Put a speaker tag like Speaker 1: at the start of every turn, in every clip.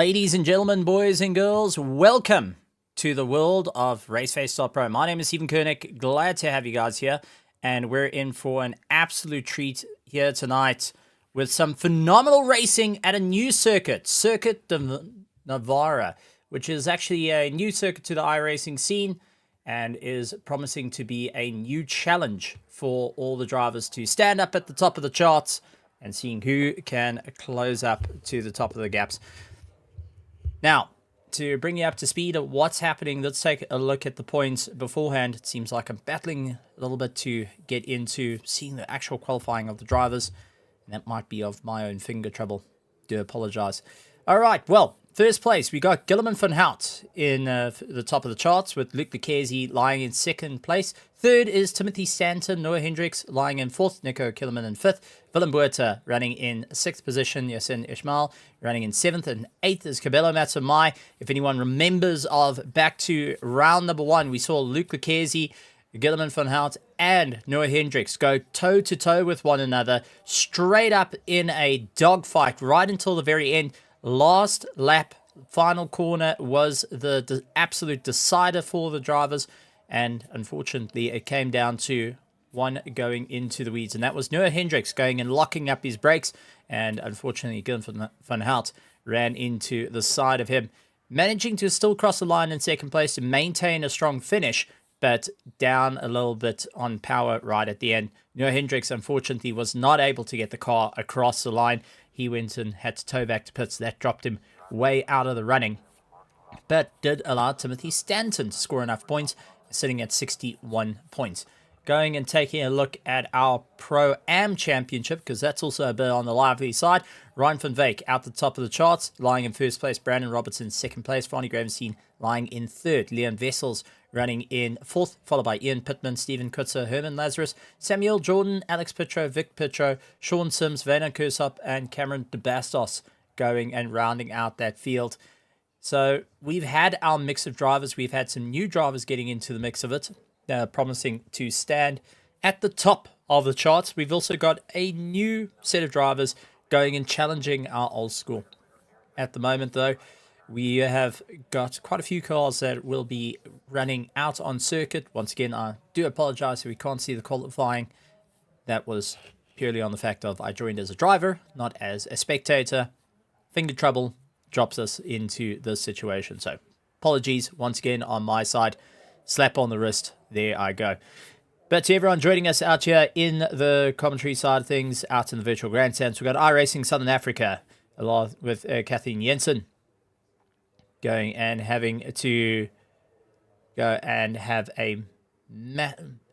Speaker 1: Ladies and gentlemen, boys and girls, welcome to the world of Raceface.Pro. My name is Stephen Koenig. Glad to have you guys here. And we're in for an absolute treat here tonight with some phenomenal racing at a new circuit, Circuit de Navarra, which is actually a new circuit to the iRacing scene and is promising to be a new challenge for all the drivers to stand up at the top of the charts and seeing who can close up to the top of the gaps. Now, to bring you up to speed of what's happening, let's take a look at the points beforehand. It seems like I'm battling a little bit to get into seeing the actual qualifying of the drivers. And that might be of my own finger trouble. Do apologize. All right, well, first place, we got Guillermin van Hout in the top of the charts with Luc Lequesi lying in second place. Third is Timothy Stanton, Noah Hendricks lying in fourth, Nico Killerman in fifth, Willem Buerta running in sixth position, Yasin Ismail running in seventh, and eighth is Cabello Matsumai. If anyone remembers of back to round number one, we saw Luc Lequesi, Guillermin van Hout, and Noah Hendricks go toe-to-toe with one another, straight up in a dogfight right until the very end. Last lap, final corner was the absolute decider for the drivers, and unfortunately it came down to one going into the weeds, and that was Noah Hendricks going and locking up his brakes, and unfortunately Guillermin van Hout ran into the side of him, managing to still cross the line in second place to maintain a strong finish, but down a little bit on power right at the end. Noah Hendricks unfortunately was not able to get the car across the line. He went and had to tow back to pits. That dropped him way out of the running, but did allow Timothy Stanton to score enough points, sitting at 61 points. Going and taking a look at our Pro-Am Championship, because that's also a bit on the lively side. Ryan van Wyk out the top of the charts, lying in first place. Brandon Robertson second place. Franny Gravenstein lying in third. Leon Wessels running in fourth, followed by Ian Pittman, Stephen Kutzer, Herman Lazarus, Samuel Jordan, Alex Pitro, Vic Pitro, Sean Sims, Vayner Kursop, and Cameron De Bastos going and rounding out that field. So we've had our mix of drivers. We've had some new drivers getting into the mix of it, promising to stand at the top of the charts. We've also got a new set of drivers going and challenging our old school. At the moment, though, we have got quite a few cars that will be running out on circuit. Once again, I do apologize if we can't see the qualifying. That was purely on the fact of I joined as a driver, not as a spectator. Finger trouble drops us into this situation. So apologies once again on my side. Slap on the wrist. There I go. But to everyone joining us out here in the commentary side of things, out in the virtual grandstands, we've got iRacing Southern Africa, along with Kathleen Jensen, going and having to go and have a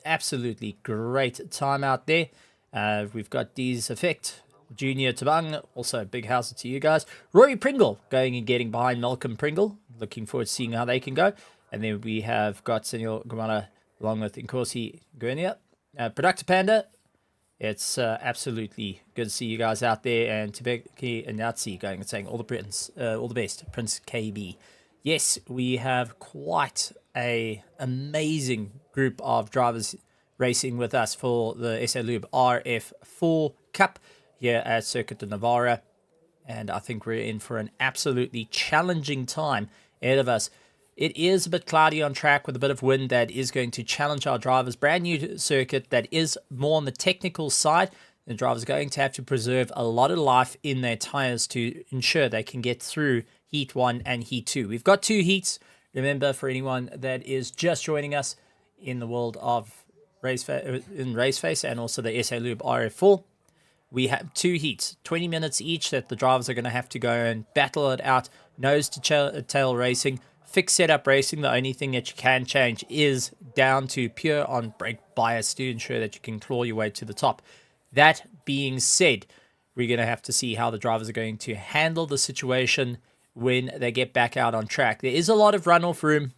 Speaker 1: absolutely great time out there. We've got Dee's Effect, Junior Tabang, also a big house to you guys. Rory Pringle going and getting behind Malcolm Pringle. Looking forward to seeing how they can go. And then we have got Senor Gumana along with Nkosi Guernia. Productor Panda, it's absolutely good to see you guys out there. And Tibeki and Nazi going and saying all the best, Prince KB. Yes, we have quite a amazing group of drivers racing with us for the LUBE RF4 Cup here at Circuit de Navarra. And I think we're in for an absolutely challenging time ahead of us. It is a bit cloudy on track with a bit of wind that is going to challenge our drivers. Brand new circuit that is more on the technical side. The drivers are going to have to preserve a lot of life in their tires to ensure they can get through Heat 1 and Heat 2. We've got two heats. Remember, for anyone that is just joining us in the world of Raceface and also the LUBE RF4, we have two heats, 20 minutes each, that the drivers are going to have to go and battle it out. Nose to tail racing. Fixed setup racing, the only thing that you can change is down to pure on brake bias to ensure that you can claw your way to the top. That being said, we're going to have to see how the drivers are going to handle the situation when they get back out on track. There is a lot of runoff room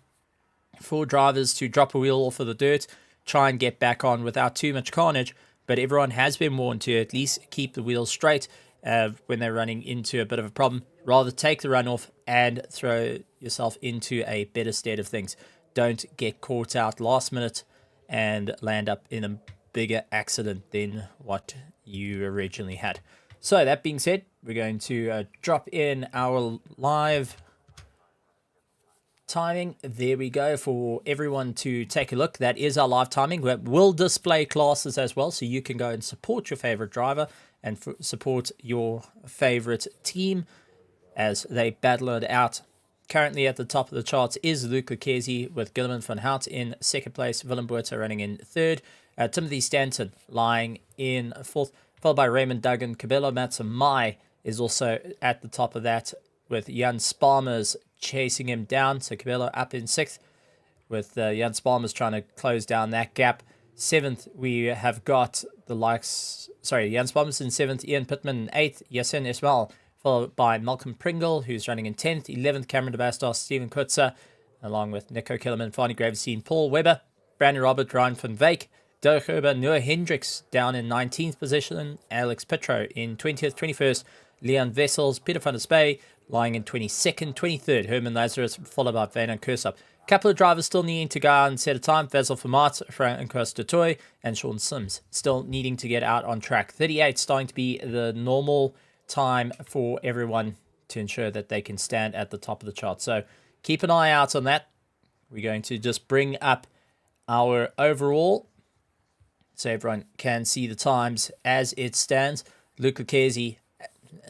Speaker 1: for drivers to drop a wheel off of the dirt, try and get back on without too much carnage, but everyone has been warned to at least keep the wheels straight when they're running into a bit of a problem. Rather take the runoff and throw yourself into a better state of things. Don't get caught out last minute and land up in a bigger accident than what you originally had. So that being said, We're going to drop in our live timing. There we go for everyone to take a look. That is our live timing. We will display classes as well, so you can go and support your favorite driver and support your favorite team as they battle it out. Currently at the top of the charts is Luke Lucchesi with Gilliman van Hout in second place, Willem Botha running in third, Timothy Stanton lying in fourth, followed by Raymond Duggan. Cabello Matsamai is also at the top of that, with Jan Spalmers chasing him down. So Cabello up in sixth, with Jan Spalmers trying to close down that gap. Seventh, we have got the likes, Jan Spalmers in seventh, Ian Pittman in eighth, Yasin Ismail, followed by Malcolm Pringle, who's running in 10th, 11th, Cameron de Bastos, Stephen Kutzer, along with Nico Killerman, Fani Gravestein, Paul Webber, Brandon Robert, Ryan van Wyk, Dirk Herber, Noah Hendricks down in 19th position, Alex Petro in 20th, 21st, Leon Vessels, Peter van der Spey lying in 22nd, 23rd, Herman Lazarus, followed by Van Kursop. A couple of drivers still needing to go out and set a time, Basil Vermaat, Francois de Toy, and Sean Sims still needing to get out on track. 38 starting to be the normal time for everyone to ensure that they can stand at the top of the chart. So keep an eye out on that. We're going to just bring up our overall so everyone can see the times as it stands. Luke Lucchesi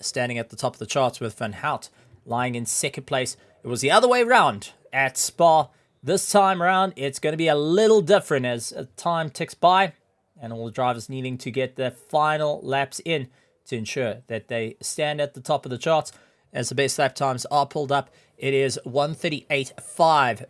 Speaker 1: standing at the top of the charts with Van Hout lying in second place. It was the other way around at Spa. This time around, it's going to be a little different as time ticks by and all the drivers needing to get their final laps in to ensure that they stand at the top of the charts. As the best lap times are pulled up, it is 1:38.5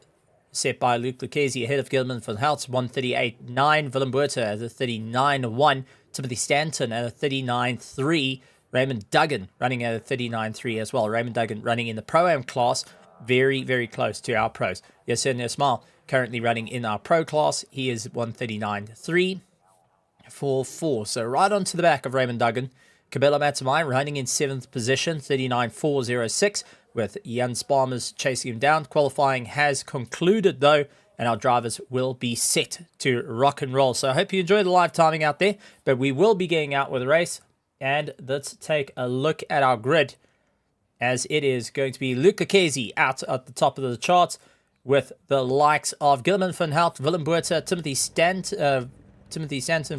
Speaker 1: set by Luke Lucchesi ahead of Gilman van Hout, 1:38.9. Willem Botha at a 39.1. Timothy Stanton at a 39.3. Raymond Duggan running at a 39.3 as well. Raymond Duggan running in the Pro-Am class, very, very close to our pros. Yasin Ismail currently running in our Pro class. He is 1:39.344. So right onto the back of Raymond Duggan. Cabello Matsamai running in 7th position, 39.406, with Jan Spalmers chasing him down. Qualifying has concluded, though, and our drivers will be set to rock and roll. So I hope you enjoy the live timing out there, but we will be getting out with a race. And let's take a look at our grid, as it is going to be Luke Lucchesi out at the top of the charts, with the likes of Gilliman van Hout, Willem Botha, Timothy Stanton,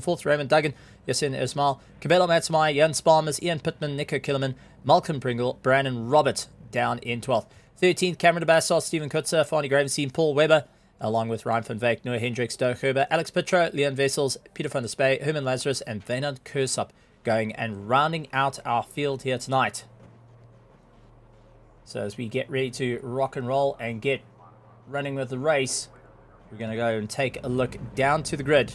Speaker 1: fourth, Raymond Duggan, Yasin Ismail, Cabello Matsamai, Jan Spalmers, Ian Pittman, Nico Killerman, Malcolm Pringle, Brandon Robert down in 12th. 13th, Cameron de Bastos, Stephen Kutzer, Fani Gravestein, Paul Webber, along with Ryan van Wyk, Noah Hendricks, Dirk Herber, Alex Petro, Leon Vessels, Peter van der Spey, Herman Lazarus, and Van Kursop going and rounding out our field here tonight. So as we get ready to rock and roll and get running with the race, we're going to go and take a look down to the grid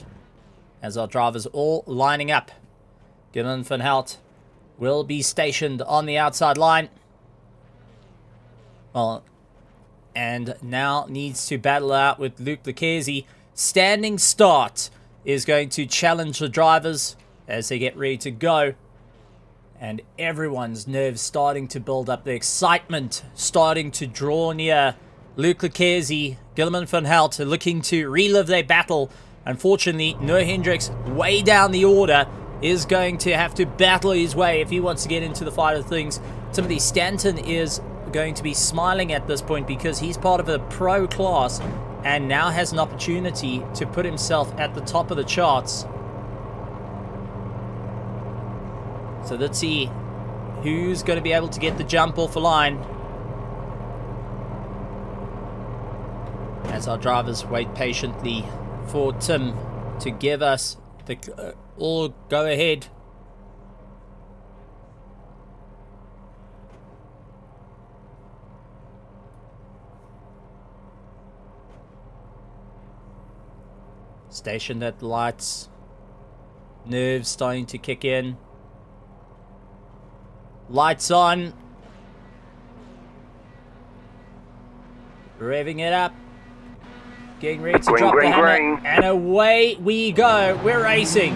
Speaker 1: as our drivers all lining up. Gilliman van Hout will be stationed on the outside line. Well, and now needs to battle out with Luke Lucchesi. Standing start is going to challenge the drivers as they get ready to go. And everyone's nerves starting to build up. The excitement starting to draw near. Luke Lucchesi, Gilliman van Hout are looking to relive their battle. Unfortunately, Noah Hendricks, way down the order, is going to have to battle his way if he wants to get into the fight of things. Timothy Stanton is going to be smiling at this point because he's part of a pro class and now has an opportunity to put himself at the top of the charts. So let's see who's going to be able to get the jump off the line as our drivers wait patiently for Tim to give us the all go ahead. Stationed at the lights. Nerves starting to kick in. Lights on. Revving it up. Getting ready to drop the hammer. And away we go. We're racing.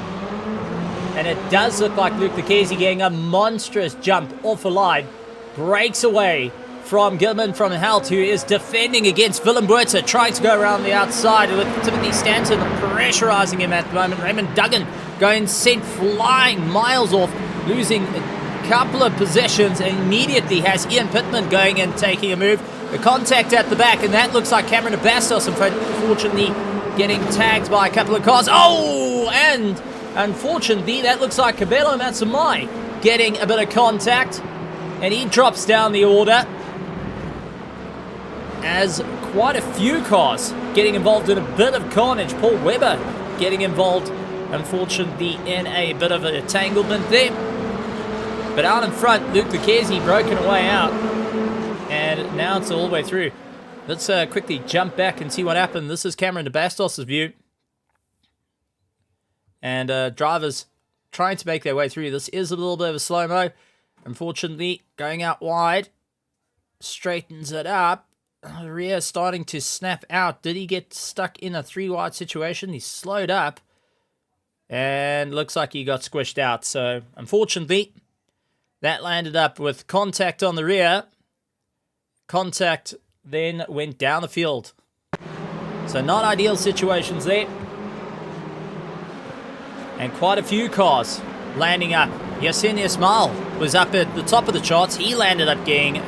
Speaker 1: And it does look like Luke Lucchesi getting a monstrous jump off a line. Breaks away from Gilman from Hout, who is defending against Willem Botha, trying to go around the outside with Timothy Stanton pressurizing him at the moment. Raymond Duggan going sent flying miles off, losing couple of positions and immediately has Ian Pittman going and taking a move. The contact at the back, and that looks like Cameron Bastos, unfortunately getting tagged by a couple of cars. Oh, and unfortunately that looks like Cabello Matsumai getting a bit of contact, and he drops down the order as quite a few cars getting involved in a bit of carnage. Paul Webber getting involved, unfortunately, in a bit of an entanglement there. But out in front, Luke Lucchesi broken away out. And now it's all the way through. Let's quickly jump back and see what happened. This is Cameron Bastos' view. And drivers trying to make their way through. This is a little bit of a slow-mo. Unfortunately, going out wide. Straightens it up. Rear starting to snap out. Did he get stuck in a 3-wide situation? He slowed up. And looks like he got squished out. So, unfortunately, that landed up with contact on the rear. Contact then went down the field. So, not ideal situations there. And quite a few cars landing up. Yasin Ismail was up at the top of the charts. He landed up getting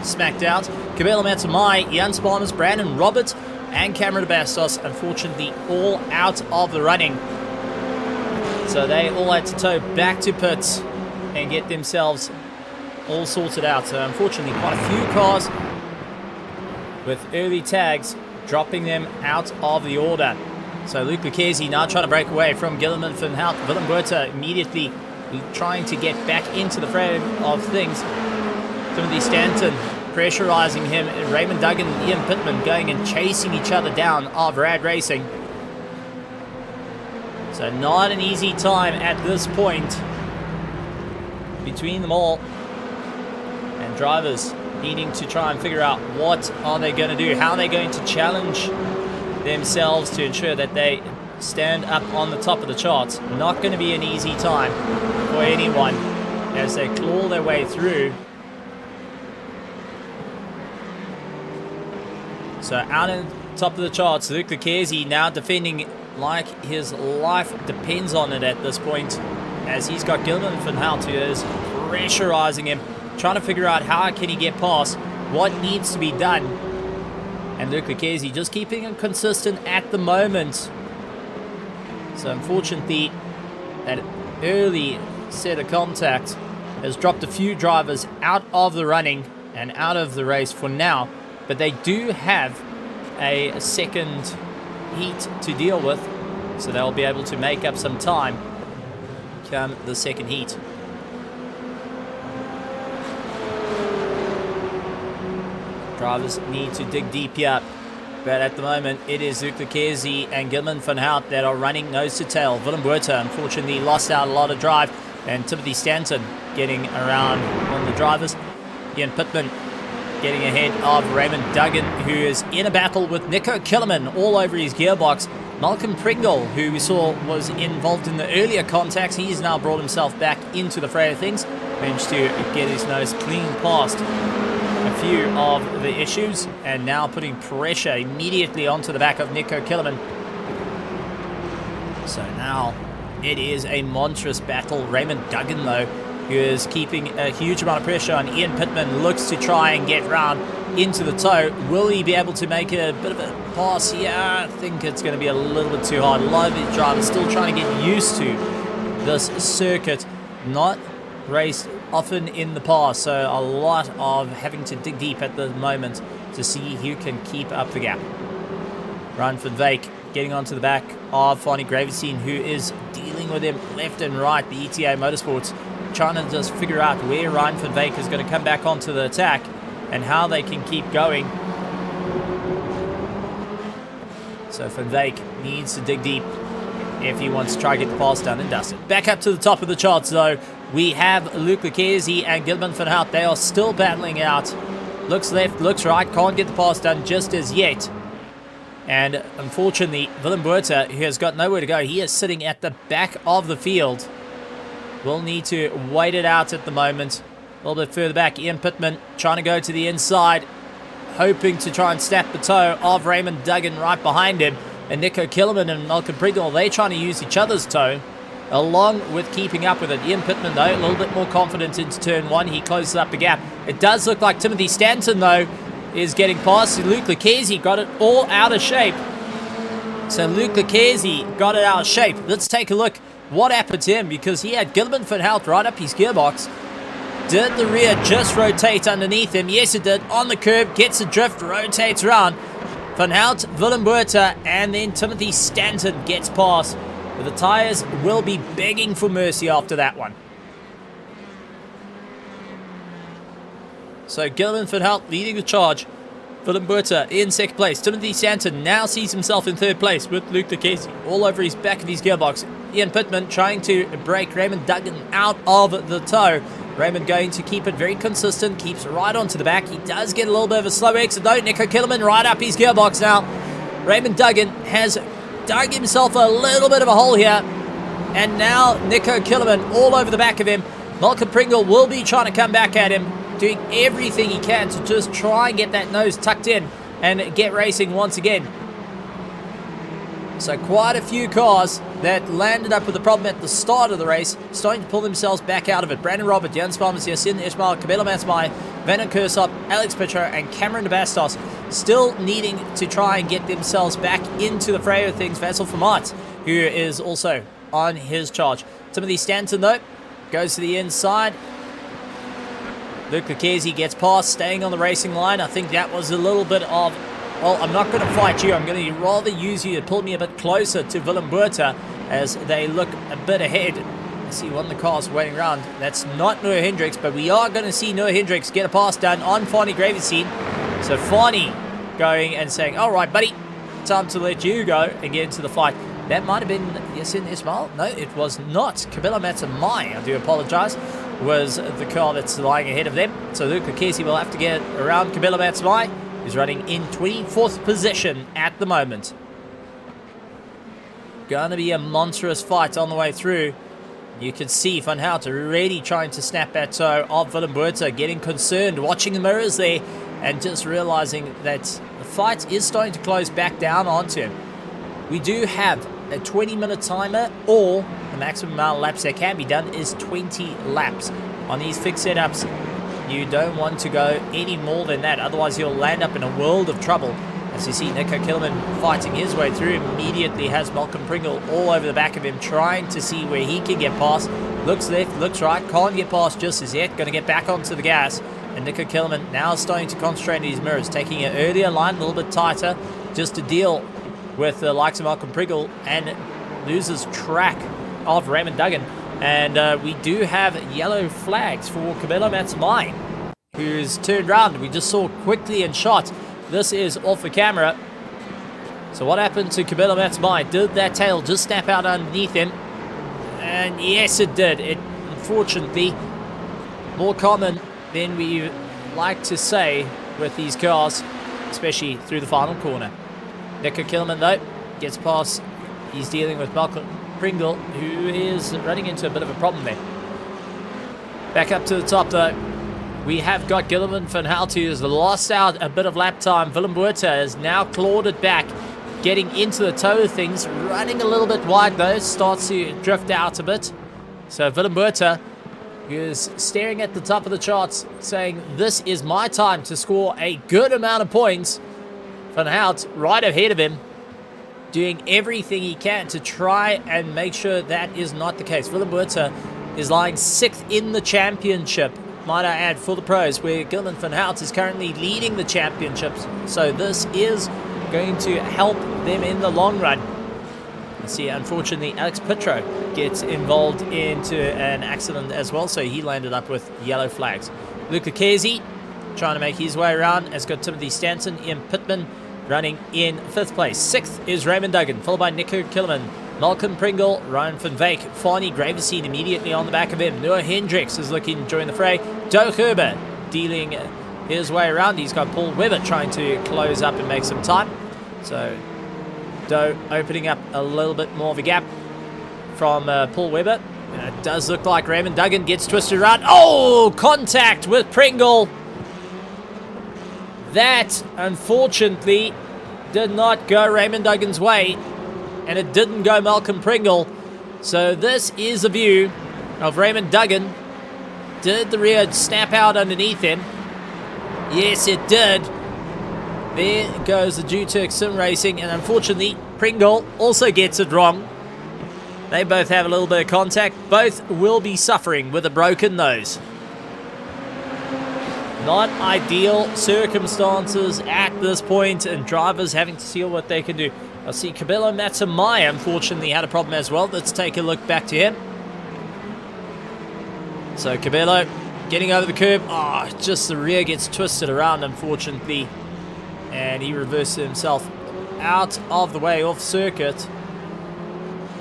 Speaker 1: smacked out. Cabello Matsumai, Jan Sparmas, Brandon Roberts, and Cameron Bastos, unfortunately, all out of the running. So they all had to tow back to pits and get themselves all sorted out. So unfortunately, quite a few cars with early tags dropping them out of the order. So Luke Lucchesi now trying to break away from Gilliman van Hout. Willem Botha immediately trying to get back into the frame of things. Timothy Stanton pressurizing him. Raymond Duggan and Ian Pittman going and chasing each other down of Rad Racing. So not an easy time at this point between them all. And drivers needing to try and figure out what are they going to do. How are they going to challenge themselves to ensure that they stand up on the top of the charts. Not going to be an easy time for anyone as they claw their way through. So out on top of the charts, Luke Lucchesi now defending like his life depends on it at this point, as he's got Gilman van Hout who is pressurizing him, trying to figure out how can he get past, what needs to be done. And Luke Lucchesi just keeping it consistent at the moment. So unfortunately, that early set of contact has dropped a few drivers out of the running and out of the race for now. But they do have a second heat to deal with, so they'll be able to make up some time come the second heat. Drivers need to dig deep here, but at the moment it is Luke Lucchesi and Gilman van Hout that are running nose to tail. Willem Botha unfortunately lost out a lot of drive, and Timothy Stanton getting around on the drivers. Ian Pittman getting ahead of Raymond Duggan, who is in a battle with Nico Killerman all over his gearbox. Malcolm Pringle, who we saw was involved in the earlier contacts, he's now brought himself back into the fray of things. Managed to get his nose clean past a few of the issues, and now putting pressure immediately onto the back of Nico Killerman. So now it is a monstrous battle. Raymond Duggan, though, who is keeping a huge amount of pressure on Ian Pittman, looks to try and get round into the toe. Will he be able to make a bit of a pass here? I think it's going to be a little bit too hard. A lot of these drivers still trying to get used to this circuit. Not raced often in the past, so a lot of having to dig deep at the moment to see who can keep up the gap. Ryan van Wyk getting onto the back of Fani Gravestein, who is dealing with him left and right. The ETA Motorsports trying to just figure out where Ryan van Wyk is going to come back onto the attack and how they can keep going. So Van Wyk needs to dig deep if he wants to try to get the pass done and dusted. Back up to the top of the charts, though, we have Luke Lucchesi and Gilman van Hout. They are still battling out. Looks left, looks right, can't get the pass done just as yet. And unfortunately, Willem Botha, who has got nowhere to go, he is sitting at the back of the field. We'll need to wait it out at the moment. A little bit further back, Ian Pittman trying to go to the inside, hoping to try and snap the toe of Raymond Duggan right behind him. And Nico Killerman and Malcolm Pringle, they trying to use each other's toe. along with keeping up with it. Ian Pittman, though, a little bit more confident into turn 1. He closes up the gap. It does look like Timothy Stanton, though, is getting past. Luke Lucchese got it all out of shape. So Luke Lucchese got it out of shape. Let's take a look what happened to him, because he had Gilliman van Hout right up his gearbox. Did the rear just rotate underneath him? Yes, it did. On the curb, gets a drift, rotates around. Van Hout, Willem Buerta, and then Timothy Stanton gets past. But the tyres will be begging for mercy after that one. So Gilliman van Hout leading the charge. Willem Buerta in second place. Timothy Stanton now sees himself in third place with Luke Lucchese all over his back of his gearbox. Ian Pittman trying to break Raymond Duggan out of the tow. Raymond going to keep it very consistent, keeps right onto the back. He does get a little bit of a slow exit though. Nico Killerman right up his gearbox now. Raymond Duggan has dug himself a little bit of a hole here. And now Nico Killerman all over the back of him. Malcolm Pringle will be trying to come back at him, doing everything he can to just try and get that nose tucked in and get racing once again. So quite a few cars that landed up with a problem at the start of the race starting to pull themselves back out of it. Brandon Robert, Jens Palmes, Yasin Ismail, Cabello Matsmai, Venom Kursop, Alex Pitcher, and Cameron de Bastos still needing to try and get themselves back into the fray of things. Vassal Vermaat, who is also on his charge. Timothy Stanton, though, goes to the inside. Luke Lucchese gets past, staying on the racing line. I think that was a little bit of, well, I'm not going to fight you. I'm going to rather use you to pull me a bit closer to Willem Buerta as they look a bit ahead. I see one of the cars waiting around. That's not Noah Hendricks, but we are going to see Noah Hendricks get a pass done on Fani Graveseen. So Fani going and saying, all right, buddy, time to let you go and get into the fight. That might have been Yasin Ismail. No, it was not. Cabello Matamai, I do apologize, was the car that's lying ahead of them. So Luke Lucchese will have to get around Cabello Matamai, who's running in 24th position at the moment. Going to be a monstrous fight on the way through. You can see Van Hout already trying to snap that toe of Willem Buerta, getting concerned, watching the mirrors there, and just realizing that the fight is starting to close back down onto him. We do have a 20-minute timer, or the maximum amount of laps that can be done is 20 laps. On these fixed setups, you don't want to go any more than that, otherwise you'll land up in a world of trouble. As you see Nico Kilman fighting his way through, immediately has Malcolm Pringle all over the back of him, trying to see where he can get past. Looks left, looks right, can't get past just as yet, going to get back onto the gas. And Nico Kilman now starting to concentrate on his mirrors, taking an earlier line a little bit tighter just to deal with the likes of Malcolm Pringle, and loses track of Raymond Duggan. And we do have yellow flags for Cabello Matsmai, who's turned around. We just saw quickly and shot. This is off the camera. So what happened to Cabello Matsmai? Did that tail just snap out underneath him? And yes, it did. It, unfortunately, more common than we like to say with these cars, especially through the final corner. Nico Kilman, though, gets past. He's dealing with Malcolm Pringle, who is running into a bit of a problem there. Back up to the top, though. We have got Gilliman van Hout, who has lost out a bit of lap time. Willem Buerta has now clawed it back, getting into the toe of things, running a little bit wide, though. Starts to drift out a bit. So Willem Buerta, who is staring at the top of the charts, saying, this is my time to score a good amount of points. Van Hout right ahead of him, doing everything he can to try and make sure that is not the case. Willem Buerta is lying 6th in the championship, might I add, for the pros, where Gilman van Hout is currently leading the championships. So this is going to help them in the long run. You see, unfortunately, Alex Pitro gets involved into an accident as well, so he landed up with yellow flags. Luke Lucchese trying to make his way around, has got Timothy Stanton, Ian Pittman running in 5th place. 6th is Raymond Duggan, followed by Nico Kilman, Malcolm Pringle, Ryan van Wyk, Fani Graveseen immediately on the back of him. Noah Hendricks is looking to join the fray. Joe Gerber dealing his way around. He's got Paul Webber trying to close up and make some time. So Doe opening up a little bit more of a gap from Paul Webber. And it does look like Raymond Duggan gets twisted around. Oh, contact with Pringle. That, unfortunately, did not go Raymond Duggan's way, and it didn't go Malcolm Pringle. So this is a view of Raymond Duggan. Did the rear snap out underneath him? Yes, it did. There goes the Duturk Sim Racing, and unfortunately, Pringle also gets it wrong. They both have a little bit of contact. Both will be suffering with a broken nose. Not ideal circumstances at this point, and drivers having to see what they can do. I see Cabello Matsumaia unfortunately had a problem as well. Let's take a look back to him. So Cabello getting over the curb. Oh, just the rear gets twisted around unfortunately. And he reverses himself out of the way, off circuit.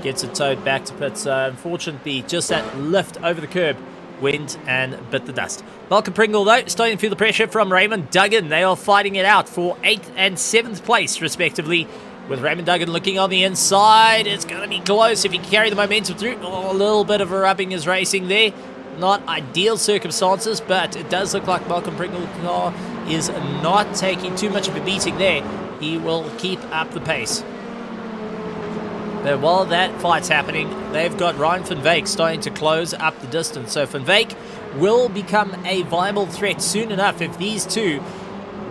Speaker 1: Gets it towed back to pits. Unfortunately, just that lift over the curb went and bit the dust. Malcolm Pringle, though, starting to feel the pressure from Raymond Duggan. They are fighting it out for 8th and 7th place, respectively. With Raymond Duggan looking on the inside. It's going to be close if he can carry the momentum through. Oh, a little bit of a rubbing is racing there. Not ideal circumstances, but it does look like Malcolm Pringle's car is not taking too much of a beating there. He will keep up the pace. But while that fight's happening, they've got Ryan van Wyk starting to close up the distance. So Van Wyk will become a viable threat soon enough if these two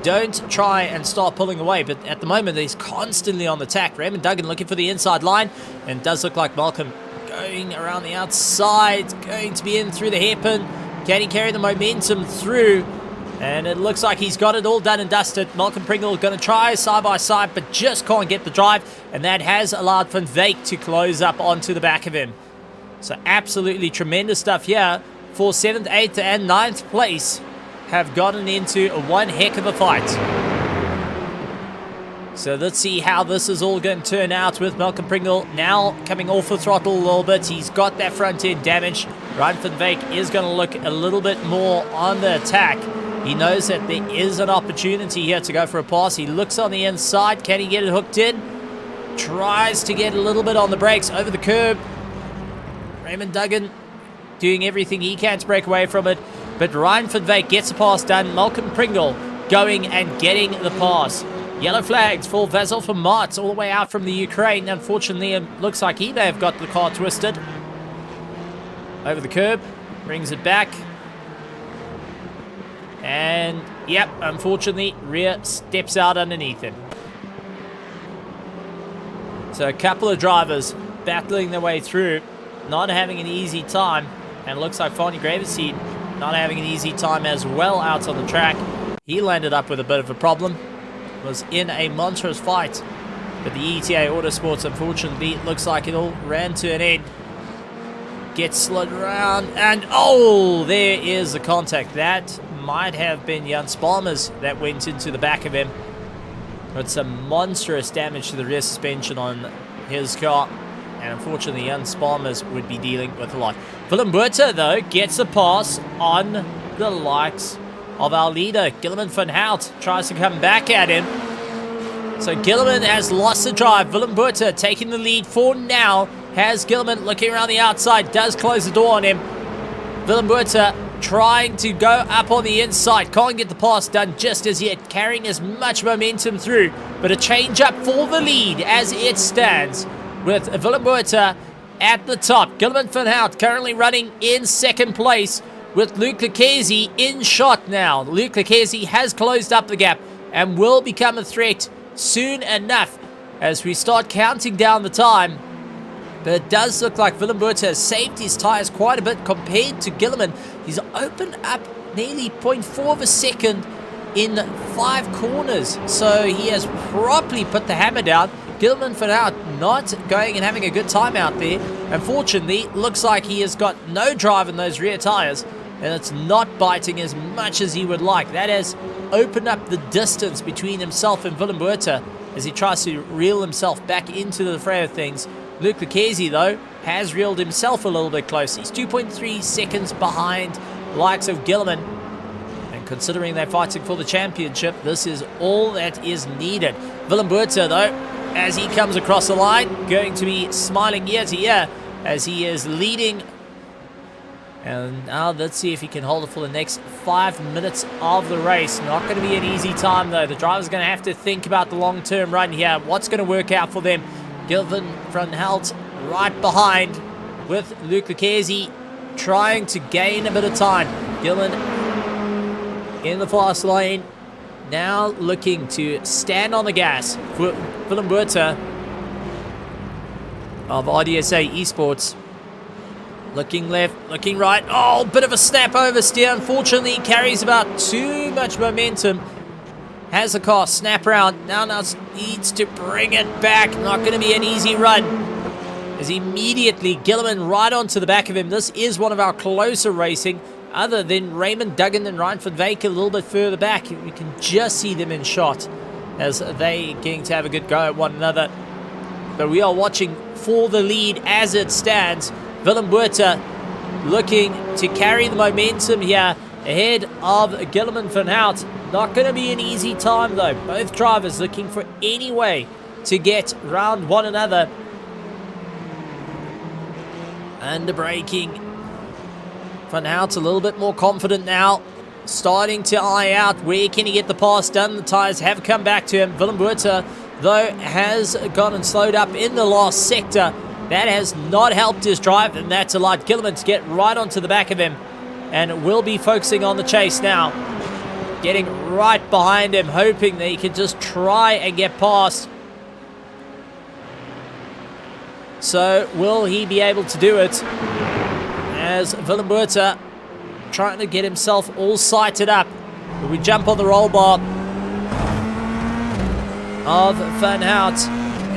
Speaker 1: don't try and start pulling away. But at the moment, he's constantly on the attack. Raymond Duggan looking for the inside line. And it does look like Malcolm going around the outside, going to be in through the hairpin. Can he carry the momentum through? And it looks like he's got it all done and dusted. Malcolm Pringle going to try side by side, but just can't get the drive. And that has allowed Van Wyk to close up onto the back of him. So absolutely tremendous stuff here for 7th, 8th, and 9th place. Have gotten into one heck of a fight. So let's see how this is all going to turn out with Malcolm Pringle now coming off the throttle a little bit. He's got that front end damage. Ryan van Wyk is going to look a little bit more on the attack. He knows that there is an opportunity here to go for a pass. He looks on the inside. Can he get it hooked in? Tries to get a little bit on the brakes over the curb. Raymond Duggan doing everything he can to break away from it. But Ryan van Wyk gets the pass done. Malcolm Pringle going and getting the pass. Yellow flags for Vasil from Martz all the way out from the Ukraine. Unfortunately, it looks like he may have got the car twisted. Over the curb. Brings it back. And, yep, unfortunately, rear steps out underneath him. So a couple of drivers battling their way through, not having an easy time. And it looks like Fani Gravenstein not having an easy time as well out on the track. He landed up with a bit of a problem. Was in a monstrous fight. But the ETA Autosports, unfortunately, looks like it all ran to an end. Gets slid around, and oh, there is the contact. That might have been Jan Spalmers that went into the back of him. But some monstrous damage to the rear suspension on his car. And unfortunately, Jan Spalmers would be dealing with a lot. Willem Botha, though, gets a pass on the likes of our leader. Gilliman van Hout tries to come back at him. So Gilliman has lost the drive. Willem Botha taking the lead for now. Has Gilliman looking around the outside. Does close the door on him. Willem Botha trying to go up on the inside. Can't get the pass done just as yet. Carrying as much momentum through. But a change up for the lead as it stands. With Willem Botha at the top. Gilliman van Hout currently running in 2nd place. With Luke Lucchesi in shot now. Luke Lucchesi has closed up the gap and will become a threat soon enough as we start counting down the time. But it does look like Willem Botha has saved his tyres quite a bit compared to Gilliman. He's opened up nearly 0.4 of a second in 5 corners. So he has properly put the hammer down. Gilliman van Hout not going and having a good time out there. Unfortunately, looks like he has got no drive in those rear tyres. And it's not biting as much as he would like. That has opened up the distance between himself and Willem Botha as he tries to reel himself back into the fray of things. Luke Lucchesi, though, has reeled himself a little bit close. He's 2.3 seconds behind the likes of Gilliman. And considering they're fighting for the championship, this is all that is needed. Willem Botha, though, as he comes across the line, going to be smiling ear to ear as he is leading. And now let's see if he can hold it for the next 5 minutes of the race. Not going to be an easy time, though. The driver's going to have to think about the long-term run here. What's going to work out for them? Gilliman van Hout right behind. with Luke Lucchesi trying to gain a bit of time. Gilman in the fast lane, now looking to stand on the gas. Willem Buerta of RDSA Esports looking left, looking right. Oh, bit of a snap oversteer. Unfortunately, carries about too much momentum. Has the car snap around. Now needs to bring it back. Not going to be an easy run. As immediately Gilliman right onto the back of him. This is one of our closer racing. Other than Raymond Duggan and Ryan van Wyk a little bit further back. You can just see them in shot as they getting to have a good go at one another. But we are watching for the lead as it stands. Willem Buerta looking to carry the momentum here ahead of Gilliman van Hout. Not going to be an easy time though. Both drivers looking for any way to get round one another. Under braking. Van Hout a little bit more confident now. Starting to eye out where can he get the pass done. The tyres have come back to him. Willem Buerta though has gone and slowed up in the last sector. That has not helped his drive, and that's allowed Gilliman to get right onto the back of him. And will be focusing on the chase now. Getting right behind him, hoping that he can just try and get past. So, will he be able to do it? As Willem Buerta trying to get himself all sighted up. Will we jump on the roll bar of Van Hout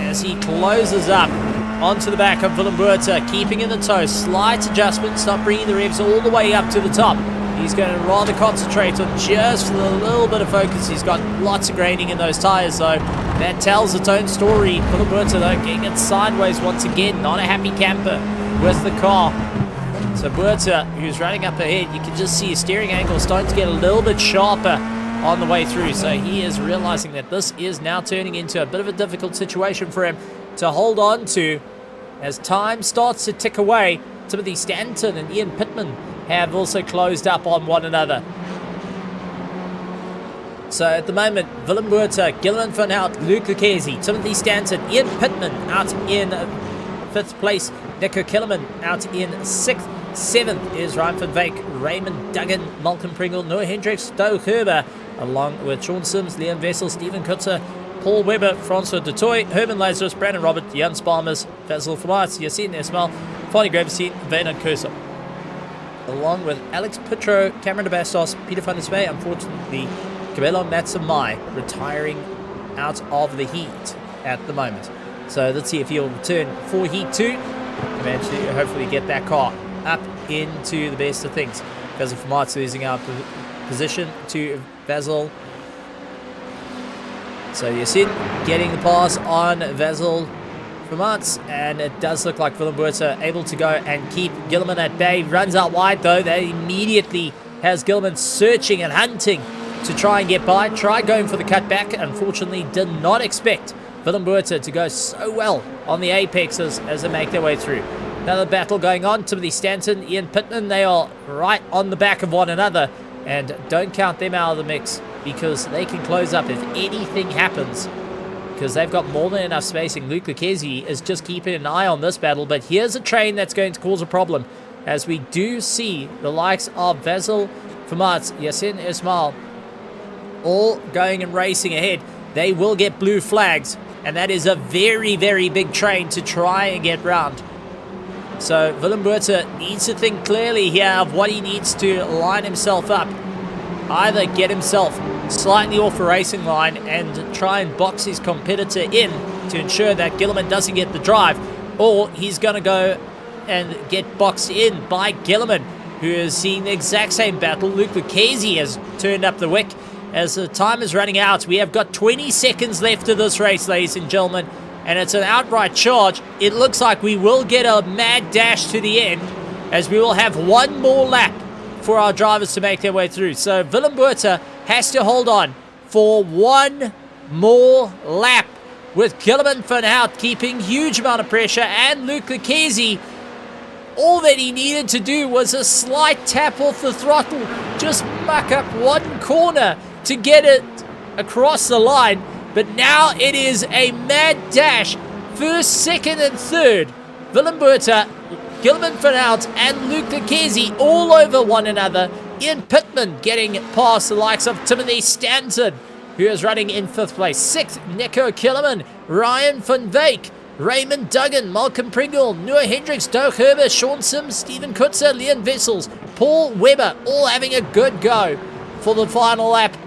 Speaker 1: as he closes up onto the back of Willem Buerta, keeping in the toe. Slight adjustments, not bringing the revs all the way up to the top. He's going to rather concentrate on just a little bit of focus. He's got lots of graining in those tyres, though. That tells its own story. Willem Buerta, though, getting it sideways once again. Not a happy camper with the car. So Buerta, who's running up ahead, you can just see his steering angle starting to get a little bit sharper on the way through. So he is realizing that this is now turning into a bit of a difficult situation for him to hold on to as time starts to tick away. Timothy Stanton and Ian Pittman have also closed up on one another. So at the moment, Willem Buerta, Gilliman van Hout, Luke Lucchesi, Timothy Stanton, Ian Pittman out in 5th place, Nico Kellerman out in 6th. 7th is Ryan van Wyk, Raymond Duggan, Malcolm Pringle, Noah Hendricks, Stowe Herber, along with Sean Sims, Liam Vessel, Stephen Kutzer, Paul Webber, Francois Dutoy, Herman Lazarus, Brandon Robert, Jan Spalmers, Basil Vermaat, Yassine Esmail, Fanny Gravestein, Vayner Kurser. Along with Alex Petro, Cameron de Bastos, Peter van der Spey, unfortunately, Cabello Matsamai retiring out of the heat at the moment. So let's see if he'll return for Heat 2 and manage to hopefully get that car up into the best of things. Basil Vermaat losing out position to Basil. So Yassine getting the pass on Basil Vermaat, and it does look like Willem Buerta able to go and keep Gilliman at bay. Runs out wide though. That immediately has Gilliman searching and hunting to try and get by. Tried going for the cutback. Unfortunately did not expect Willem Buerta to go so well on the apexes as they make their way through. Another battle going on. Timothy Stanton, Ian Pittman, they are right on the back of one another. And don't count them out of the mix because they can close up if anything happens. Because they've got more than enough spacing. Luke Lucchesi is just keeping an eye on this battle. But here's a train that's going to cause a problem. As we do see the likes of Basil Vermaat, Yassine Esmail, all going and racing ahead. They will get blue flags. And that is a very, very big train to try and get round. So Willem Buerta needs to think clearly here of what he needs to line himself up. Either get himself slightly off the racing line and try and box his competitor in to ensure that Gilliman doesn't get the drive, or he's going to go and get boxed in by Gilliman, who is seeing the exact same battle. Luke Lucchesi has turned up the wick as the time is running out. We have got 20 seconds left of this race, ladies and gentlemen. And it's an outright charge. It looks like we will get a mad dash to the end as we will have one more lap for our drivers to make their way through. So Willem Buerta has to hold on for one more lap with Gilliman van Hout keeping huge amount of pressure, and Luke Lucchesi, all that he needed to do was a slight tap off the throttle, just muck up one corner to get it across the line. But now it is a mad dash. First, second, and third. Willem Buerta Gilman Van Hout and Luke Lucchesi all over one another. Ian Pittman getting past the likes of Timothy Stanton, who is running in 5th place. 6th, Nico Killerman, Ryan van Wyk, Raymond Duggan, Malcolm Pringle, Noah Hendricks, Doug Herber, Sean Sims, Stephen Kutzer, Leon Vessels, Paul Webber, all having a good go for the final lap.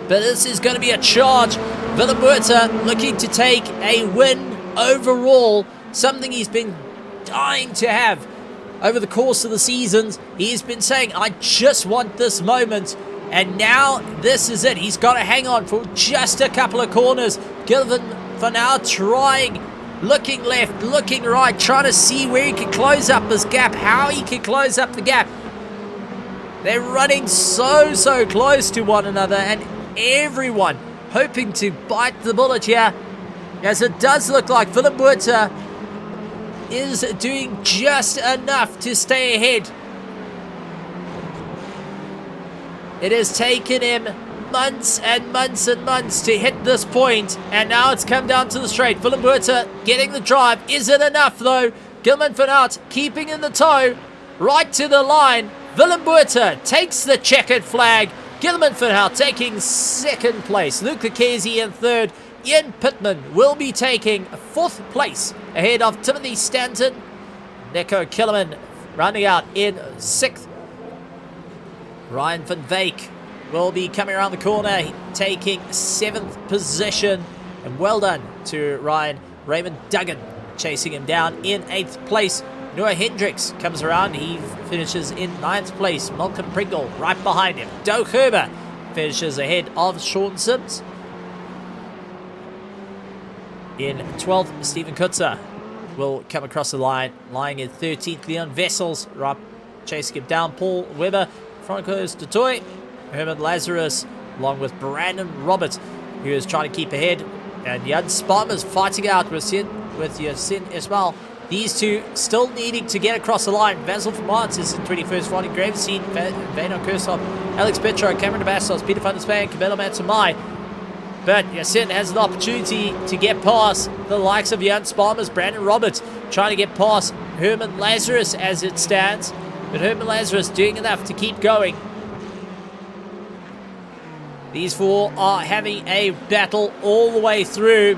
Speaker 1: But this is going to be a charge. Willem Buerta looking to take a win overall, something he's been dying to have over the course of the seasons. He's been saying, I just want this moment, and now this is it. He's got to hang on for just a couple of corners. Gilman for now trying, looking left, looking right, trying to see where he can close up this gap, how he can close up the gap. They're running so close to one another, and everyone hoping to bite the bullet here, as it does look like Willem Buerta is doing just enough to stay ahead. It has taken him months and months and months to hit this point, and now it's come down to the straight. Willem Buerta getting the drive. Is it enough though? Gilman Van Hout keeping in the tow, right to the line. Willem Buerta takes the checkered flag. Gilman Van Hout taking 2nd place. Luke Lucchesi in 3rd. Ian Pittman will be taking 4th place ahead of Timothy Stanton. Nico Killerman running out in 6th. Ryan van Wyk will be coming around the corner, taking 7th position. And well done to Ryan. Raymond Duggan chasing him down in 8th place. Noah Hendricks comes around. He finishes in 9th place. Malcolm Pringle right behind him. Doug Herber finishes ahead of Sean Sims. In 12th, Stephen Kutzer will come across the line, lying in 13th. Leon Vessels right chasing him down. Paul Webber, Francois Dutoy, Herman Lazarus, along with Brandon Roberts, who is trying to keep ahead. And Jan Sparmers fighting out with Yasin Ismail. These two still needing to get across the line. Basil van Martens is in 21st, Ronnie Graveseen, Vano Kursov, Alex Petro, Cameron de Bastos, Peter van der Spey, and Camilo Matsamai. But Yasin has an opportunity to get past the likes of Jan Sparmers, Brandon Roberts, trying to get past Herman Lazarus as it stands. But Herman Lazarus doing enough to keep going. These four are having a battle all the way through.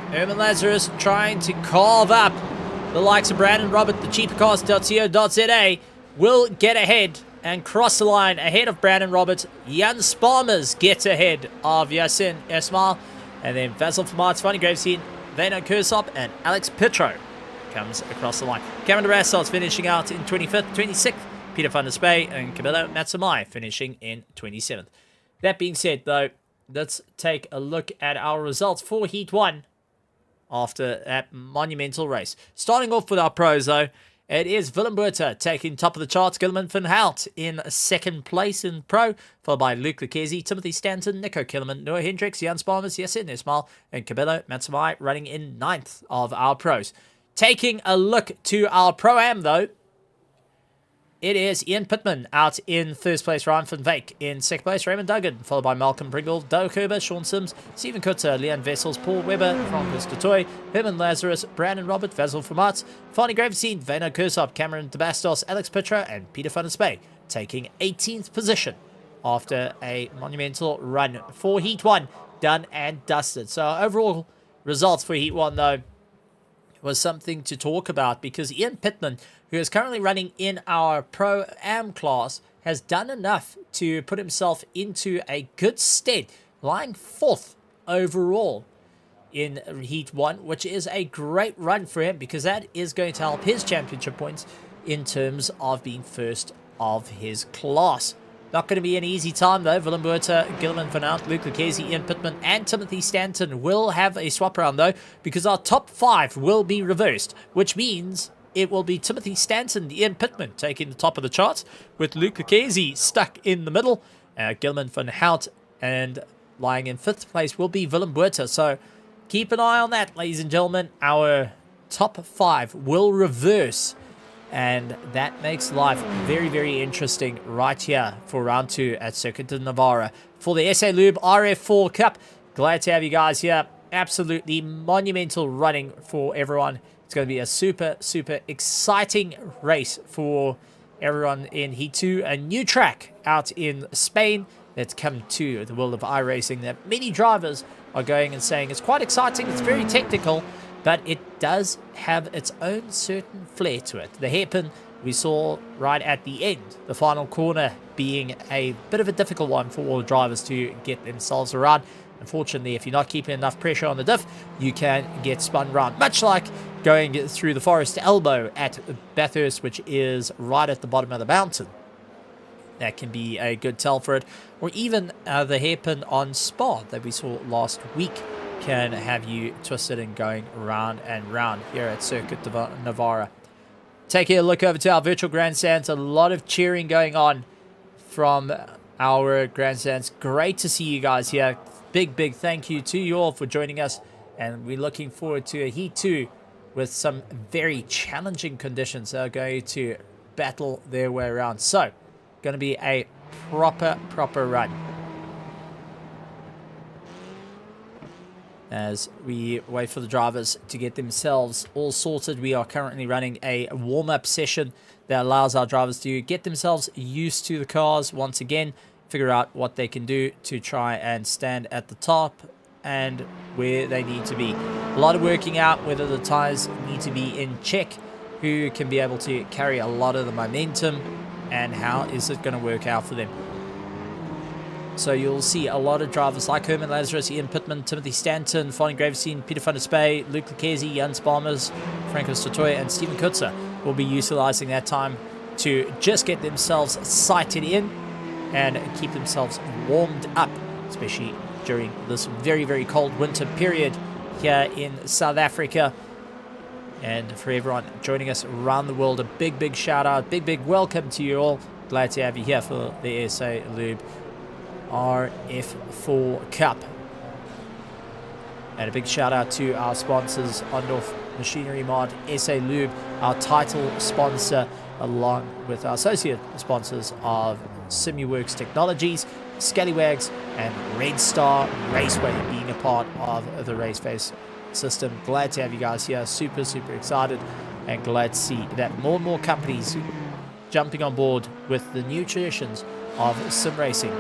Speaker 1: Herman Lazarus trying to carve up the likes of Brandon Robert. The cheapcars.co.za will get ahead and cross the line ahead of Brandon Roberts. Jan Sparmers gets ahead of Yasin Esmail. And then Vasil Famarts, Fanny Graveseen, Vano Kursop, and Alex Petro comes across the line. Cameron de Bastos finishing out in 25th, 26th. Peter van der Spey and Camilo Matsamai finishing in 27th. That being said, though, let's take a look at our results for Heat 1 after that monumental race. Starting off with our pros, though, it is Willem Buerta taking top of the charts. Gilman Van Hout in 2nd place in pro, followed by Luke Lucchesi, Timothy Stanton, Nico Killerman, Noah Hendricks, Jan Sparmers, Yasin Ismail, and Camilo Matsamai running in 9th of our pros. Taking a look to our Pro-Am, though, it is Ian Pittman out in 1st place, Ryan van Wyk in 2nd place, Raymond Duggan, followed by Malcolm Pringle, Doug Herber, Sean Sims, Stephen Kutzer, Leon Vessels, Paul Webber, Francois Dutoy, Herman Lazarus, Brandon Robert, Vasil Famarts, Fanny Graveseen, Vano Kursop, Cameron de Bastos, Alex Petro, and Peter van der Spey taking 18th position after a monumental run for Heat 1, done and dusted. So overall results for Heat 1, though, was something to talk about, because Ian Pittman, who is currently running in our Pro-Am class, has done enough to put himself into a good stead, lying 4th overall in Heat 1, which is a great run for him, because that is going to help his championship points in terms of being 1st of his class. Not going to be an easy time, though. Willem Buerta, Gilman Van Hout, Luke Lucchesi, Ian Pittman, and Timothy Stanton will have a swap round, though, because our top 5 will be reversed, which means it will be Timothy Stanton, Ian Pittman taking the top of the charts, with Luke Lucchesi stuck in the middle. Gilman Van Hout, and lying in 5th place will be Willem Buerta. So keep an eye on that, ladies and gentlemen. Our top 5 will reverse, and that makes life very, very interesting right here for round 2 at Circuit de Navarra for the SA Lube RF4 Cup. Glad to have you guys here. absolutely monumental running for everyone. It's going to be a super, super exciting race for everyone in Heat 2. A new track out in Spain that's come to the world of iRacing that many drivers are going and saying it's quite exciting. It's very technical, but it does have its own certain flair to it. The hairpin we saw right at the end, the final corner being a bit of a difficult one for all the drivers to get themselves around. Unfortunately, if you're not keeping enough pressure on the diff, you can get spun around, much like going through the Forest Elbow at Bathurst, which is right at the bottom of the mountain. That can be a good tell for it. Or even the hairpin on Spa that we saw last week can have you twisted and going round and round here at Circuit de Navarra. Taking a look over to our virtual grandstands, a lot of cheering going on from our grandstands. Great to see you guys here. Big thank you to you all for joining us, and we're looking forward to a Heat 2 with some very challenging conditions that are going to battle their way around. So, going to be a proper run. As we wait for the drivers to get themselves all sorted, we are currently running a warm-up session that allows our drivers to get themselves used to the cars once again, figure out what they can do to try and stand at the top and where they need to be. A lot of working out whether the tires need to be in check, who can be able to carry a lot of the momentum, and how is it going to work out for them. So you'll see a lot of drivers like Herman Lazarus, Ian Pittman, Timothy Stanton, Fonnie Gravestein, Peter van der Spey, Luke Lucchesi, Jan Sparmers, Franco Stotoy, and Steven Kutzer will be utilizing that time to just get themselves sighted in and keep themselves warmed up, especially during this very cold winter period here in South Africa. And for everyone joining us around the world, a big shout out, big welcome to you all. Glad to have you here for the SA LUBE RF4 Cup. And a big shout out to our sponsors, Ondorf Machinery Mod, SA LUBE, our title sponsor, along with our associate sponsors of SimuWorks Technologies, Scallywags, and Red Star Raceway being a part of the Raceface system. Glad to have you guys here. Super excited, and glad to see that more and more companies jumping on board with the new traditions of sim racing.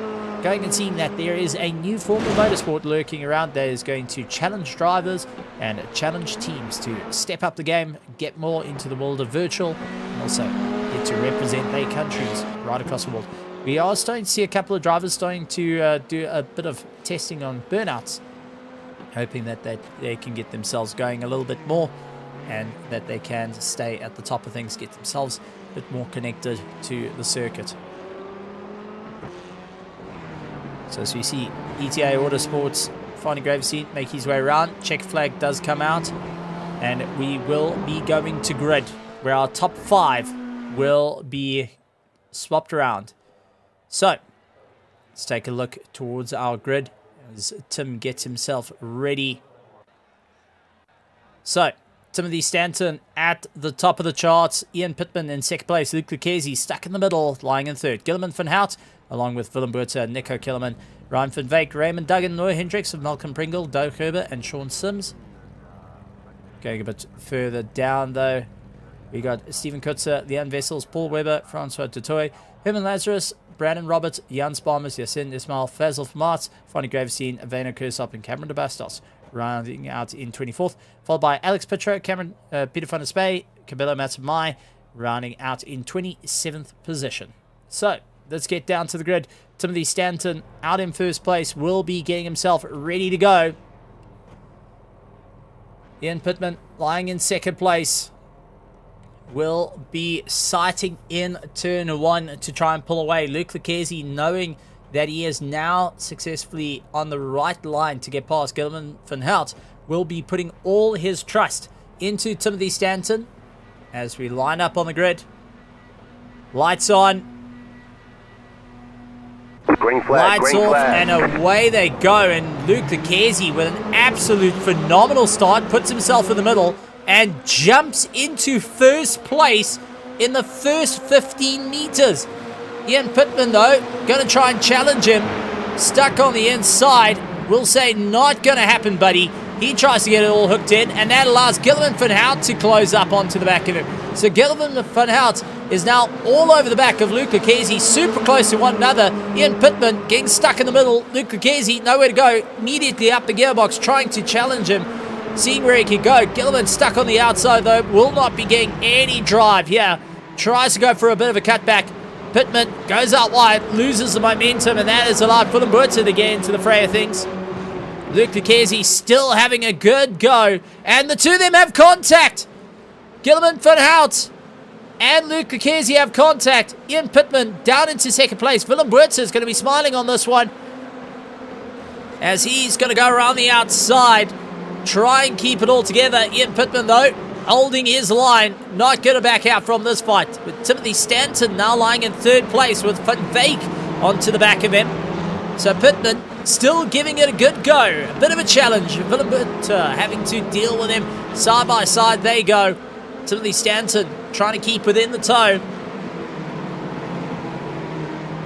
Speaker 1: Going and seeing that there is a new form of motorsport lurking around that is going to challenge drivers and challenge teams to step up the game, get more into the world of virtual, and also get to represent their countries right across the world. We are starting to see a couple of drivers starting to do a bit of testing on burnouts, hoping that they can get themselves going a little bit more and that they can stay at the top of things, get themselves a bit more connected to the circuit. So as we see ETA Autosports, Fonnie Gravestein make his way around. Check flag does come out, and we will be going to grid, where our top 5 will be swapped around. So let's take a look towards our grid as Tim gets himself ready. So Timothy Stanton at the top of the charts, Ian Pittman in second place, Luke Lucchesi stuck in the middle, lying in third, Gilliman van Hout along with Willem Buerta, Nico Kellerman, Ryan van Wyk, Raymond Duggan, Noah Hendricks, Malcolm Pringle, Doug Herber, and Sean Sims. Going a bit further down though, we got Steven Kutzer, Leon Vessels, Paul Weber, Francois Dutoy, Herman Lazarus, Brandon Roberts, Jan Sparmers, Yasin Ismail, Fazil Martz, Fonnie Gravestein, Vena Kursop, and Cameron de Bastos, rounding out in 24th, followed by Alex Petro, Peter van der Spey, Cabello Matamai, rounding out in 27th position. So let's get down to the grid. Timothy Stanton out in first place, will be getting himself ready to go. Ian Pittman lying in second place, will be sighting in turn 1 to try and pull away. Luke Lucchesi, knowing that he is now successfully on the right line to get past Gilliman van Hout, will be putting all his trust into Timothy Stanton as we line up on the grid. Lights on.
Speaker 2: Green flag,
Speaker 1: Lights
Speaker 2: green
Speaker 1: off,
Speaker 2: flag.
Speaker 1: and away they go. And Luke Lucchesi, with an absolute phenomenal start, puts himself in the middle and jumps into first place in the first 15 meters. Ian Pittman, though, going to try and challenge him. Stuck on the inside. We'll say not going to happen, buddy. He tries to get it all hooked in, and that allows Gilliman van Hout to close up onto the back of him. So Gilliman van Hout is now all over the back of Luke Lucchese, super close to one another. Ian Pittman getting stuck in the middle. Luke Lucchese, nowhere to go, immediately up the gearbox, trying to challenge him, seeing where he can go. Gilliman stuck on the outside, though, will not be getting any drive here. Tries to go for a bit of a cutback. Pittman goes out wide, loses the momentum, and that is allowed Willem Buerter to get into the fray of things. Luke Lucchese still having a good go, and the two of them have contact. Gilliman van Hout and Luke Lucchese have contact. Ian Pittman down into second place. Willem Buerter is going to be smiling on this one, as he's going to go around the outside, try and keep it all together. Ian Pittman, though, holding his line, not going to back out from this fight. With Timothy Stanton now lying in third place with Van Veek onto the back of him. So Pittman still giving it a good go. A bit of a challenge. Willem Buerter having to deal with him side by side. They go. Timothy Stanton trying to keep within the toe,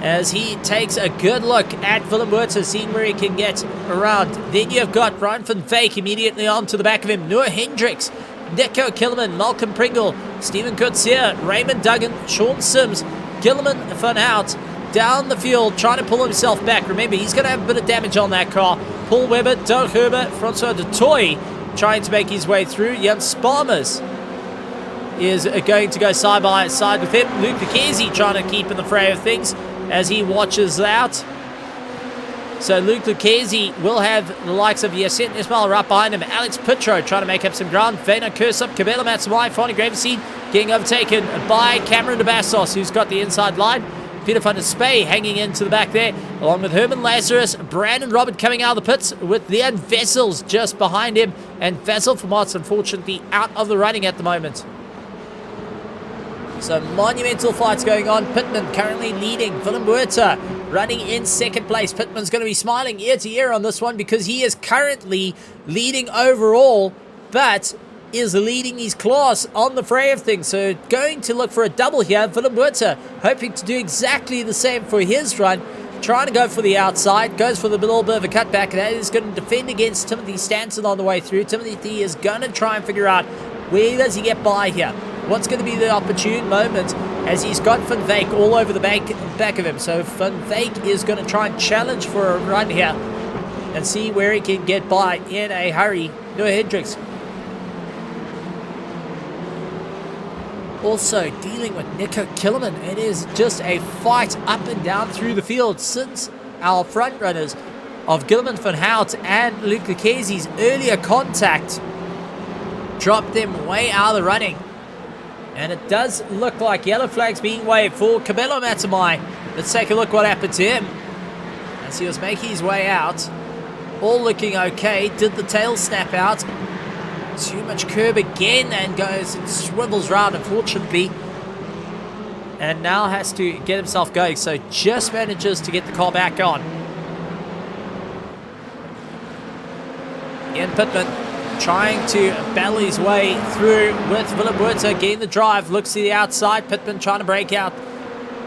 Speaker 1: as he takes a good look at Willem Buerter, seeing where he can get around. Then you've got Ryan van Veek immediately onto the back of him. Noah Hendricks, Nico Killerman, Malcolm Pringle, Stephen Kutsia, Raymond Duggan, Sean Sims, Gilliman van Hout down the field, trying to pull himself back. Remember, he's going to have a bit of damage on that car. Paul Webber, Doug Herbert, Francois de Toy trying to make his way through. Jan Sparmers is going to go side by side with him. Luke Lucchese trying to keep in the fray of things as he watches out. So Luke Lucchese will have the likes of Yasin Ismail right behind him. Alex Pitro trying to make up some ground. Vena Kursup, Cabela Matsamai, Fonny Graveseen getting overtaken by Cameron de Bastos, who's got the inside line. Peter van der Spey hanging into the back there, along with Herman Lazarus. Brandon Robert coming out of the pits with Leon Vessels just behind him. And Vessel for Martz, unfortunately, out of the running at the moment. So monumental fights going on. Pittman currently leading. Willem Buerter running in second place. Pittman's going to be smiling ear to ear on this one, because he is currently leading overall, but is leading his class on the fray of things. So going to look for a double here. Willem Buerter hoping to do exactly the same for his run. Trying to go for the outside. Goes for the little bit of a cutback. That is going to defend against Timothy Stanton on the way through. Timothy is going to try and figure out where does he get by here. What's going to be the opportune moment, as he's got Van Veek all over the back of him. So Van Veek is going to try and challenge for a run here and see where he can get by in a hurry. Noah Hendricks also dealing with Nico Killerman. It is just a fight up and down through the field since our front runners of Gilliman van Hout and Luke Lucchese's earlier contact dropped them way out of the running. And it does look like yellow flags being waved for Cabello Matamai. Let's take a look what happened to him as he was making his way out. All looking okay. Did the tail snap out? Too much curb again, and goes and swivels round, unfortunately. And now has to get himself going. So just manages to get the car back on. Ian Pittman trying to battle his way through with Willem Buerter getting the drive. Looks to the outside. Pittman trying to break out.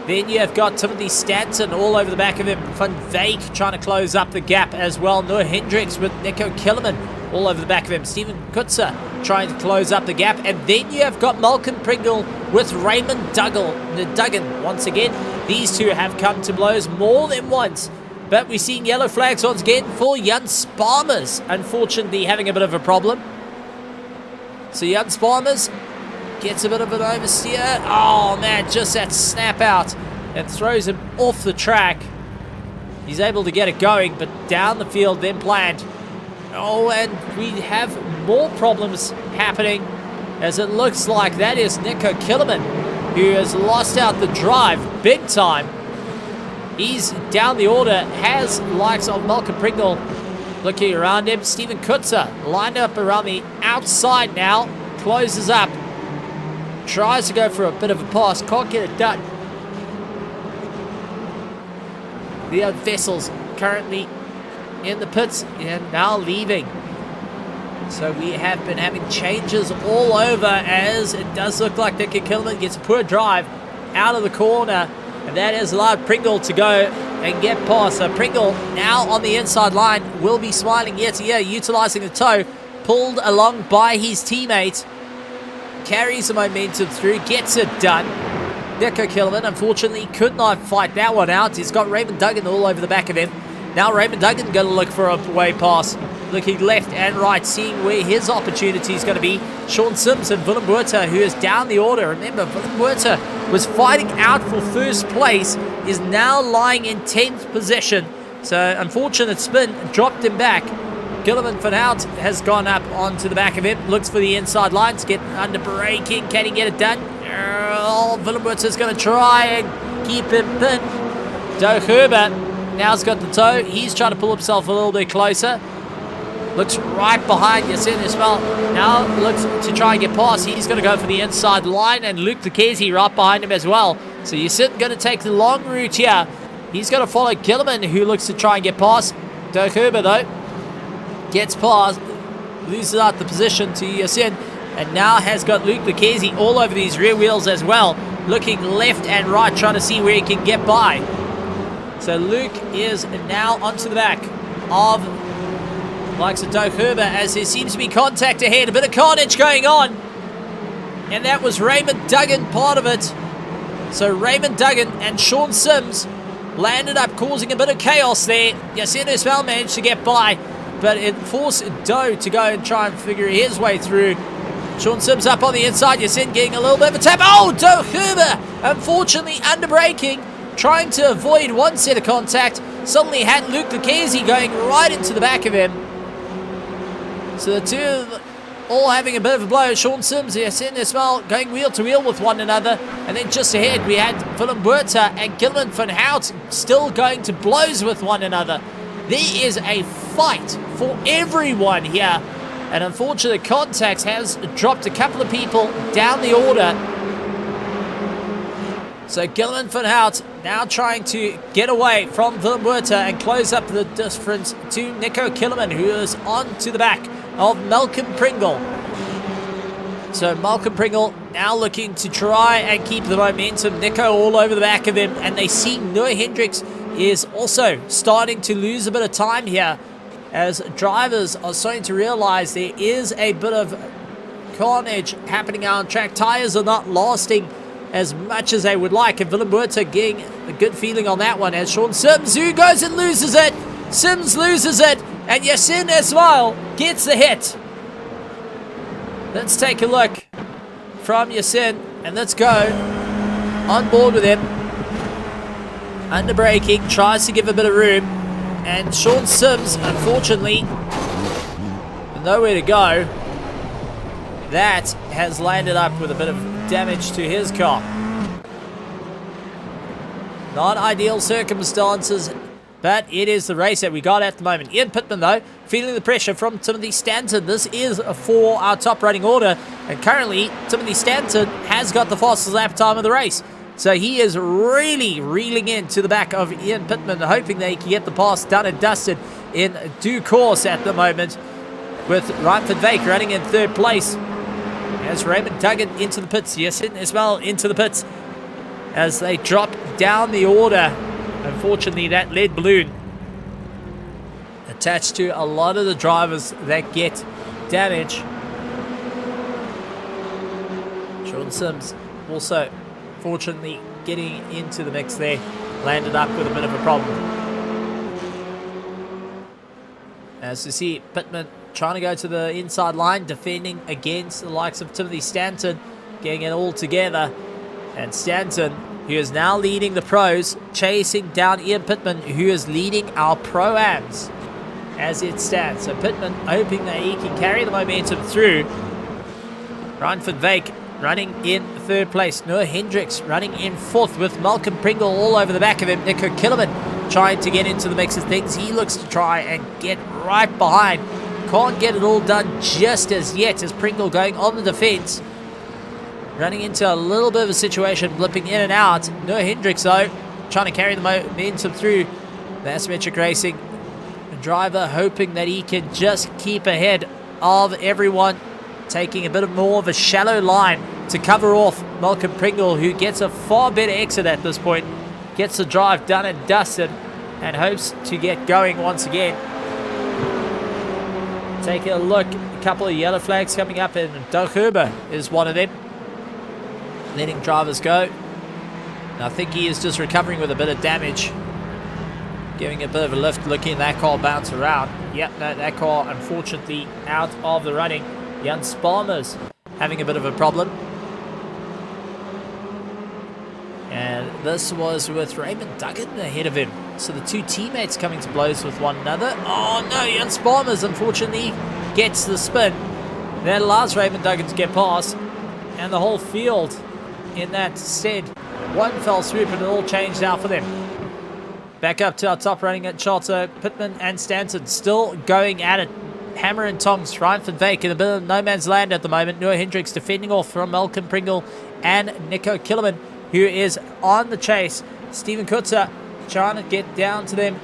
Speaker 1: Then you've got Timothy Stanton all over the back of him. Van Veek trying to close up the gap as well. Noah Hendricks with Nico Killerman all over the back of him. Stephen Kutzer trying to close up the gap. And then you have got Malcolm Pringle with Raymond Duggan. Once again, these two have come to blows more than once. But we've seen yellow flags once again for Jan Sparmers, unfortunately having a bit of a problem. So Jan Sparmers gets a bit of an oversteer. Oh man, just that snap out and throws him off the track. He's able to get it going, but down the field then planned. Oh, and we have more problems happening, as it looks like that is Nico Killerman, who has lost out the drive big time. He's down the order, has likes of Malcolm Pringle looking around him. Stephen Kutzer lined up around the outside now, closes up, tries to go for a bit of a pass, can't get it done. Leon Vessels currently in the pits and now leaving. So we have been having changes all over, as it does look like Nico Killerman gets a poor drive out of the corner. And that has allowed Pringle to go and get past. So Pringle now on the inside line will be smiling yet again, utilizing the toe, pulled along by his teammate. Carries the momentum through, gets it done. Nico Kilman unfortunately could not fight that one out. He's got Raymond Duggan all over the back of him. Now Raymond Duggan going to look for a way past. Looking left and right, seeing where his opportunity is going to be. Sean Sims and Willem Buerta, who is down the order. Remember, Willem Buerta was fighting out for first place, is now lying in 10th position. So, unfortunate spin, dropped him back. Gilliman van Hout has gone up onto the back of him. Looks for the inside lines, get under braking. Can he get it done? Oh, Willem Buerta is going to try and keep him pinned. Doug Herbert now's got the toe. He's trying to pull himself a little bit closer. Looks right behind Yasin as well. Now looks to try and get past. He's going to go for the inside line, and Luke Lucchesi right behind him as well. So Yasin going to take the long route here. He's going to follow Gilliman, who looks to try and get past. Dirk Huber, though, gets past, loses out the position to Yasin, and now has got Luke Lucchesi all over these rear wheels as well, looking left and right, trying to see where he can get by. So Luke is now onto the back of likes of Doug Herber, as there seems to be contact ahead. A bit of carnage going on. And that was Raymond Duggan part of it. So Raymond Duggan and Sean Sims landed up causing a bit of chaos there. Yasin Ismail managed to get by, but it forced Doe to go and try and figure his way through. Sean Sims up on the inside. Yasin getting a little bit of a tap. Oh, Doe Herber, unfortunately under braking, trying to avoid one set of contact. Suddenly had Luke Lucchesi going right into the back of him. So the two of them all having a bit of a blow. Sean Sims, Yasin Ismail going wheel to wheel with one another. And then just ahead we had Willem Buerta and Gilman van Hout still going to blows with one another. There is a fight for everyone here. And unfortunate contact has dropped a couple of people down the order. So Gilman van Hout now trying to get away from Willem Buerta and close up the difference to Nico Killerman, who is on to the back of Malcolm Pringle. So Malcolm Pringle now looking to try and keep the momentum. Nico all over the back of him, and they see Noah Hendricks is also starting to lose a bit of time here, as drivers are starting to realize there is a bit of carnage happening out on track. Tires are not lasting as much as they would like, and Willem Buerta getting a good feeling on that one, as Sean Sims, who goes and loses it. Sims loses it, and Yasin Ismail gets the hit. Let's take a look from Yasin, and let's go on board with him. Under braking, tries to give a bit of room, and Sean Sims, unfortunately, nowhere to go. That has landed up with a bit of damage to his car. Not ideal circumstances, but it is the race that we got at the moment. Ian Pittman, though, feeling the pressure from Timothy Stanton. This is for our top rating order, and currently Timothy Stanton has got the fastest lap time of the race. So he is really reeling into the back of Ian Pittman, hoping that he can get the pass done and dusted in due course at the moment, with Ryan van Wyk running in third place. As Raymond Duggan into the pits, Yasin Ismail into the pits, as they drop down the order. Unfortunately, that lead balloon attached to a lot of the drivers that get damage. Sean Sims also, fortunately, getting into the mix there, landed up with a bit of a problem. As you see, Pittman trying to go to the inside line, defending against the likes of Timothy Stanton, getting it all together. And Stanton, who is now leading the pros, chasing down Ian Pittman, who is leading our Pro-Ams as it stands. So Pittman hoping that he can carry the momentum through. Ryan van Wyk running in third place. Noah Hendricks running in fourth, with Malcolm Pringle all over the back of him. Nico Killerman trying to get into the mix of things. He looks to try and get right behind. Can't get it all done just as yet, as Pringle going on the defense. Running into a little bit of a situation, blipping in and out. Noah Hendricks, though, trying to carry the momentum through Massmetric Racing. The driver hoping that he can just keep ahead of everyone, taking a bit more of a shallow line to cover off Malcolm Pringle, who gets a far better exit at this point. Gets the drive done and dusted. and hopes to get going once again. Take a look, a couple of yellow flags coming up, and Doug Huber is one of them. Letting drivers go. And I think he is just recovering with a bit of damage. Giving a bit of a lift, looking at that car bounce around. Yep, that car unfortunately out of the running. Jan Sparmer's having a bit of a problem. And this was with Raymond Duggan ahead of him. So the two teammates coming to blows with one another. Oh no, Jan Sparmer's unfortunately gets the spin. That allows Raymond Duggan to get past. And the whole field in that said one fell swoop, and it all changed now for them. Back up to our top running at Charter. Pittman and Stanton still going at it. Hammer and tongs, Ryan van Wyk in a bit of no man's land at the moment. Noah Hendricks defending off from Malcolm Pringle and Nico Killerman, who is on the chase. Steven Kutzer trying to get down to them.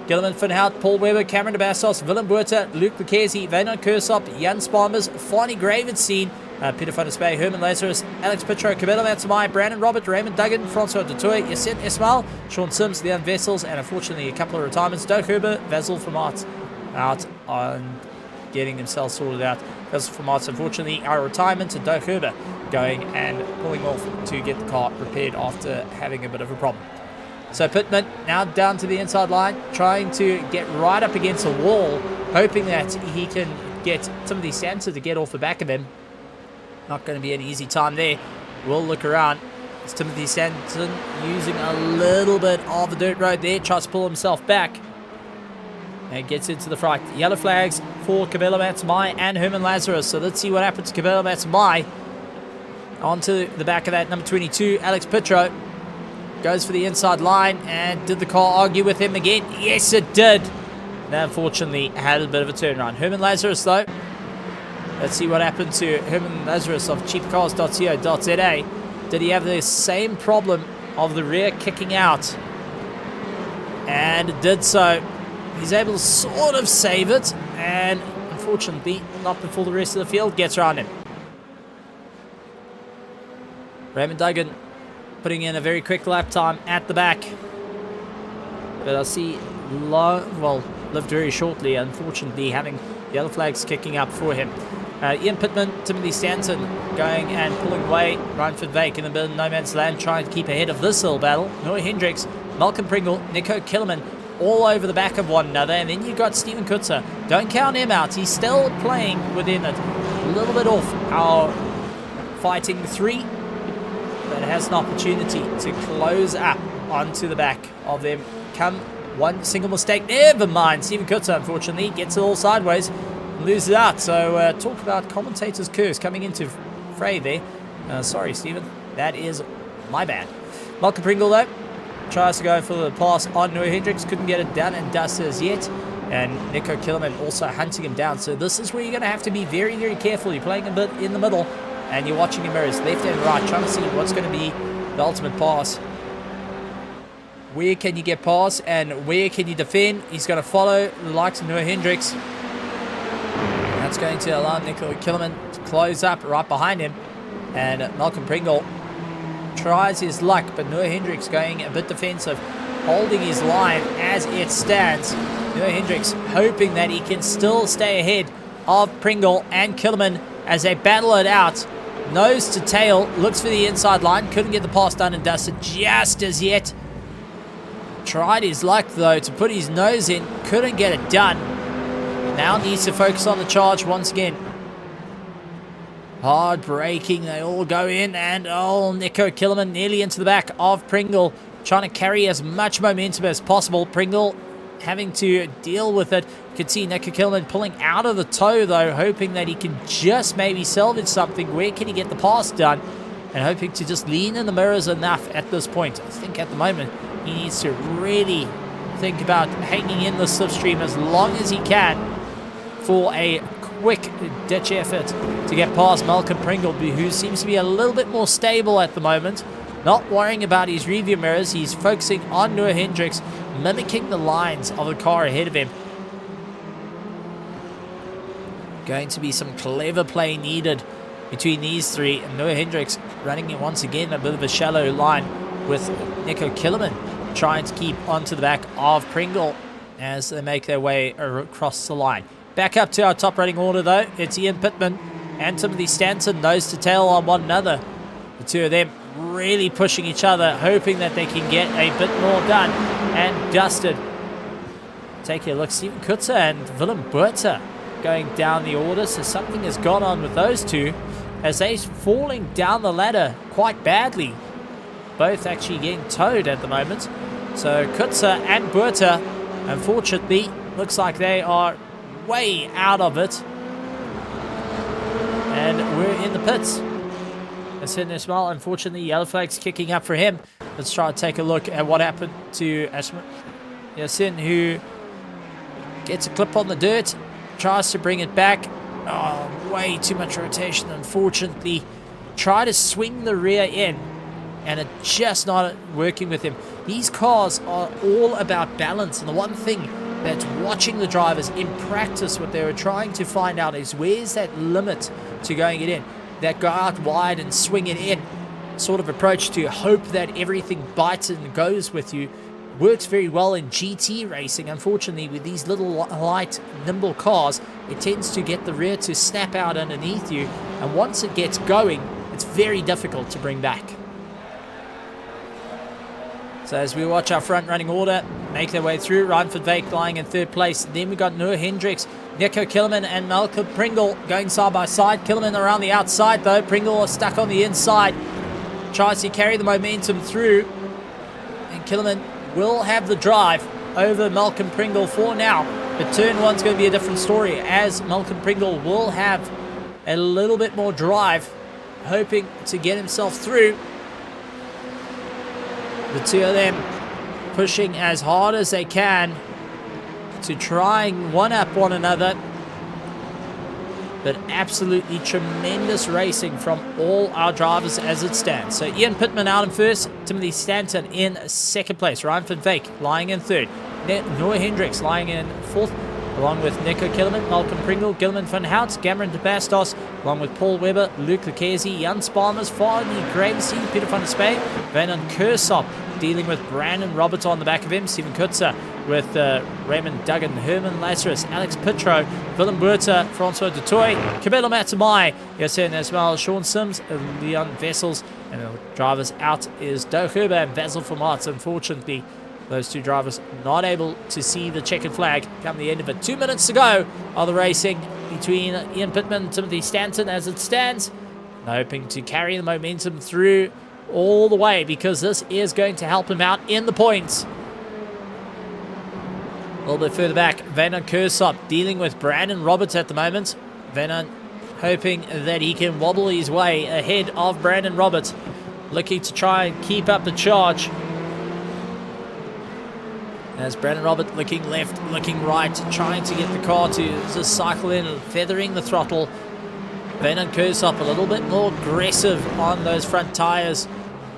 Speaker 1: Gilliman, Finn Hout, Paul Weber, Cameron de Bastos, Willem Buerta, Luke Lucchesi, Vanon Kursop, Jan Sparmers, Farney Gravenstein, Peter van der Spey, Herman Lazarus, Alex Pitro, Cabello Matsumai, Brandon Robert, Raymond Duggan, Francois Dutoy, Yassine Ismail, Sean Sims, Leon Vessels, and unfortunately a couple of retirements. Doug Huber, Vasil from Arts out on getting himself sorted out. Vasil from Arts, unfortunately, our retirement, and Doug Huber going and pulling off to get the car repaired after having a bit of a problem. So Pittman now down to the inside line, trying to get right up against a wall, hoping that he can get Timothy Stanton to get off the back of him. Not going to be an easy time there. We'll look around. It's Timothy Stanton using a little bit of the dirt road there, tries to pull himself back. And gets into the fight. Yellow flags for Cabello Matsumai and Herman Lazarus. So let's see what happens to Cabello Matsumai. Onto the back of that, number 22, Alex Pitro. Goes for the inside line, and did the car argue with him again? Yes, it did. And unfortunately, had a bit of a turnaround. Herman Lazarus, though. Let's see what happened to Herman Lazarus of cheapcars.co.za. Did he have the same problem of the rear kicking out? And did so. He's able to sort of save it, and unfortunately, not before the rest of the field gets around him. Raymond Duggan putting in a very quick lap time at the back. But I see lived very shortly, unfortunately, having yellow flags kicking up for him. Ian Pittman, Timothy Stanton going and pulling away. Ryan van Wyk in the middle of no man's land, trying to keep ahead of this little battle. Noah Hendricks, Malcolm Pringle, Nico Killerman, all over the back of one another. And then you've got Steven Kutzer. Don't count him out. He's still playing within it. A little bit off our fighting three, but has an opportunity to close up onto the back of them. Come one single mistake. Never mind. Steven Kutzer, unfortunately, gets it all sideways and loses out. So talk about commentator's curse coming into fray there. Sorry, Steven. That is my bad. Malcolm Pringle, though, tries to go for the pass on Noah Hendricks. Couldn't get it done and dusted as yet. And Nico Killerman also hunting him down. So this is where you're going to have to be very, very careful. You're playing a bit in the middle, and you're watching your mirrors left and right, trying to see what's going to be the ultimate pass. Where can you get past and where can you defend? He's going to follow the likes of Noah Hendricks. That's going to allow Nico Killerman to close up right behind him. And Malcolm Pringle tries his luck, but Noah Hendricks going a bit defensive, holding his line as it stands. Noah Hendricks hoping that he can still stay ahead of Pringle and Killerman as they battle it out. Nose to tail, looks for the inside line, couldn't get the pass done and dusted just as yet. Tried his luck though to put his nose in, couldn't get it done. Now needs to focus on the charge once again. Hard braking, they all go in, and Nico Killerman nearly into the back of Pringle, trying to carry as much momentum as possible. Pringle having to deal with it. You can see Nico Killerman pulling out of the toe though, hoping that he can just maybe salvage something. Where can he get the pass done? And hoping to just lean in the mirrors enough at this point. I think at the moment he needs to really think about hanging in the slipstream as long as he can for a quick ditch effort to get past Malcolm Pringle, who seems to be a little bit more stable at the moment. Not worrying about his rearview mirrors, he's focusing on Noah Hendricks, mimicking the lines of the car ahead of him. Going to be some clever play needed between these three. And Noah Hendricks running in once again a bit of a shallow line with Nico Killerman trying to keep onto the back of Pringle as they make their way across the line. Back up to our top running order though. It's Ian Pittman and Timothy Stanton, nose to tail on one another. The two of them really pushing each other, hoping that they can get a bit more done and dusted. Take a look, Steven Kutzer and Willem Botha going down the order, so something has gone on with those two as they're falling down the ladder quite badly. Both actually getting towed at the moment. So Kutzer and Botha, unfortunately, looks like they are way out of it. And we're in the pits. Yasin Ismail, unfortunately, yellow flag's kicking up for him. Let's try to take a look at what happened to Yasin, who gets a clip on the dirt, tries to bring it back. Oh, way too much rotation, unfortunately. Try to swing the rear in, and it's just not working with him. These cars are all about balance, and the one thing that's watching the drivers in practice, what they were trying to find out is where's that limit to going it in. That go out wide and swing it in sort of approach to hope that everything bites and goes with you works very well in GT racing. Unfortunately, with these little light, nimble cars, it tends to get the rear to snap out underneath you, and once it gets going, it's very difficult to bring back. So as we watch our front running order make their way through, Ryan van Wyk lying in third place. Then we got Noah Hendricks, Nico Killerman and Malcolm Pringle going side by side. Killerman around the outside though. Pringle stuck on the inside. Tries to carry the momentum through. And Killerman will have the drive over Malcolm Pringle for now. But turn one's going to be a different story, as Malcolm Pringle will have a little bit more drive, hoping to get himself through. The two of them pushing as hard as they can to try and one-up one another. But absolutely tremendous racing from all our drivers as it stands. So Ian Pittman out in first, Timothy Stanton in second place, Ryan van Wyk lying in third, Noah Hendricks lying in fourth, along with Nico Killerman, Malcolm Pringle, Gilman van Hout, Cameron de Bastos, along with Paul Webber, Luke Lucchesi, Jan Spalmers, Farney Gravesy, Peter van der Spey, Van Kersop, dealing with Brandon Roberts on the back of him, Steven Kutzer with Raymond Duggan, Herman Lazarus, Alex Pitro, Willem Botha, Francois Dutoy, Cabello Matamai, Yasin as well, Sean Sims, Leon Vessels, and the drivers out is Doug Herber and Basil Vermaat. Unfortunately, those two drivers not able to see the checkered flag come the end of it. 2 minutes to go of the racing between Ian Pittman and Timothy Stanton as it stands, hoping to carry the momentum through all the way, because this is going to help him out in the points. A little bit further back, Van Kersop dealing with Brandon Roberts at the moment. Van hoping that he can wobble his way ahead of Brandon Roberts, looking to try and keep up the charge. As Brandon Roberts looking left, looking right, trying to get the car to just cycle in and feathering the throttle. Van Kersop a little bit more aggressive on those front tires.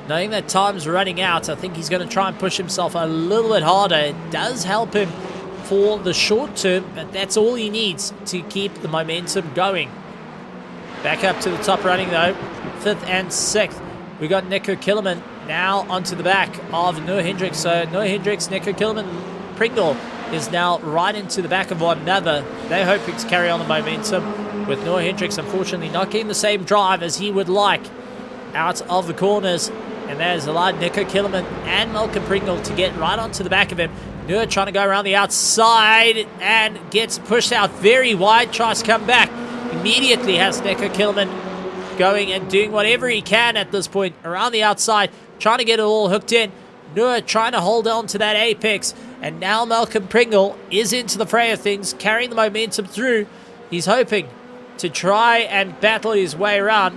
Speaker 1: Knowing that time's running out, I think he's going to try and push himself a little bit harder. It does help him for the short term, but that's all he needs to keep the momentum going. Back up to the top running though, 5th and 6th. We got Nico Killerman now onto the back of Noah Hendricks. So Noah Hendricks, Nico Killerman, Pringle is now right into the back of one another. They're hoping to carry on the momentum, with Noah Hendricks unfortunately not getting the same drive as he would like out of the corners. And that has allowed Nico Killerman and Malcolm Pringle to get right onto the back of him. Noah trying to go around the outside and gets pushed out very wide, tries to come back. Immediately has Nico Killerman going and doing whatever he can at this point around the outside, trying to get it all hooked in. Noah trying to hold on to that apex, and now Malcolm Pringle is into the fray of things, carrying the momentum through. He's hoping to try and battle his way around.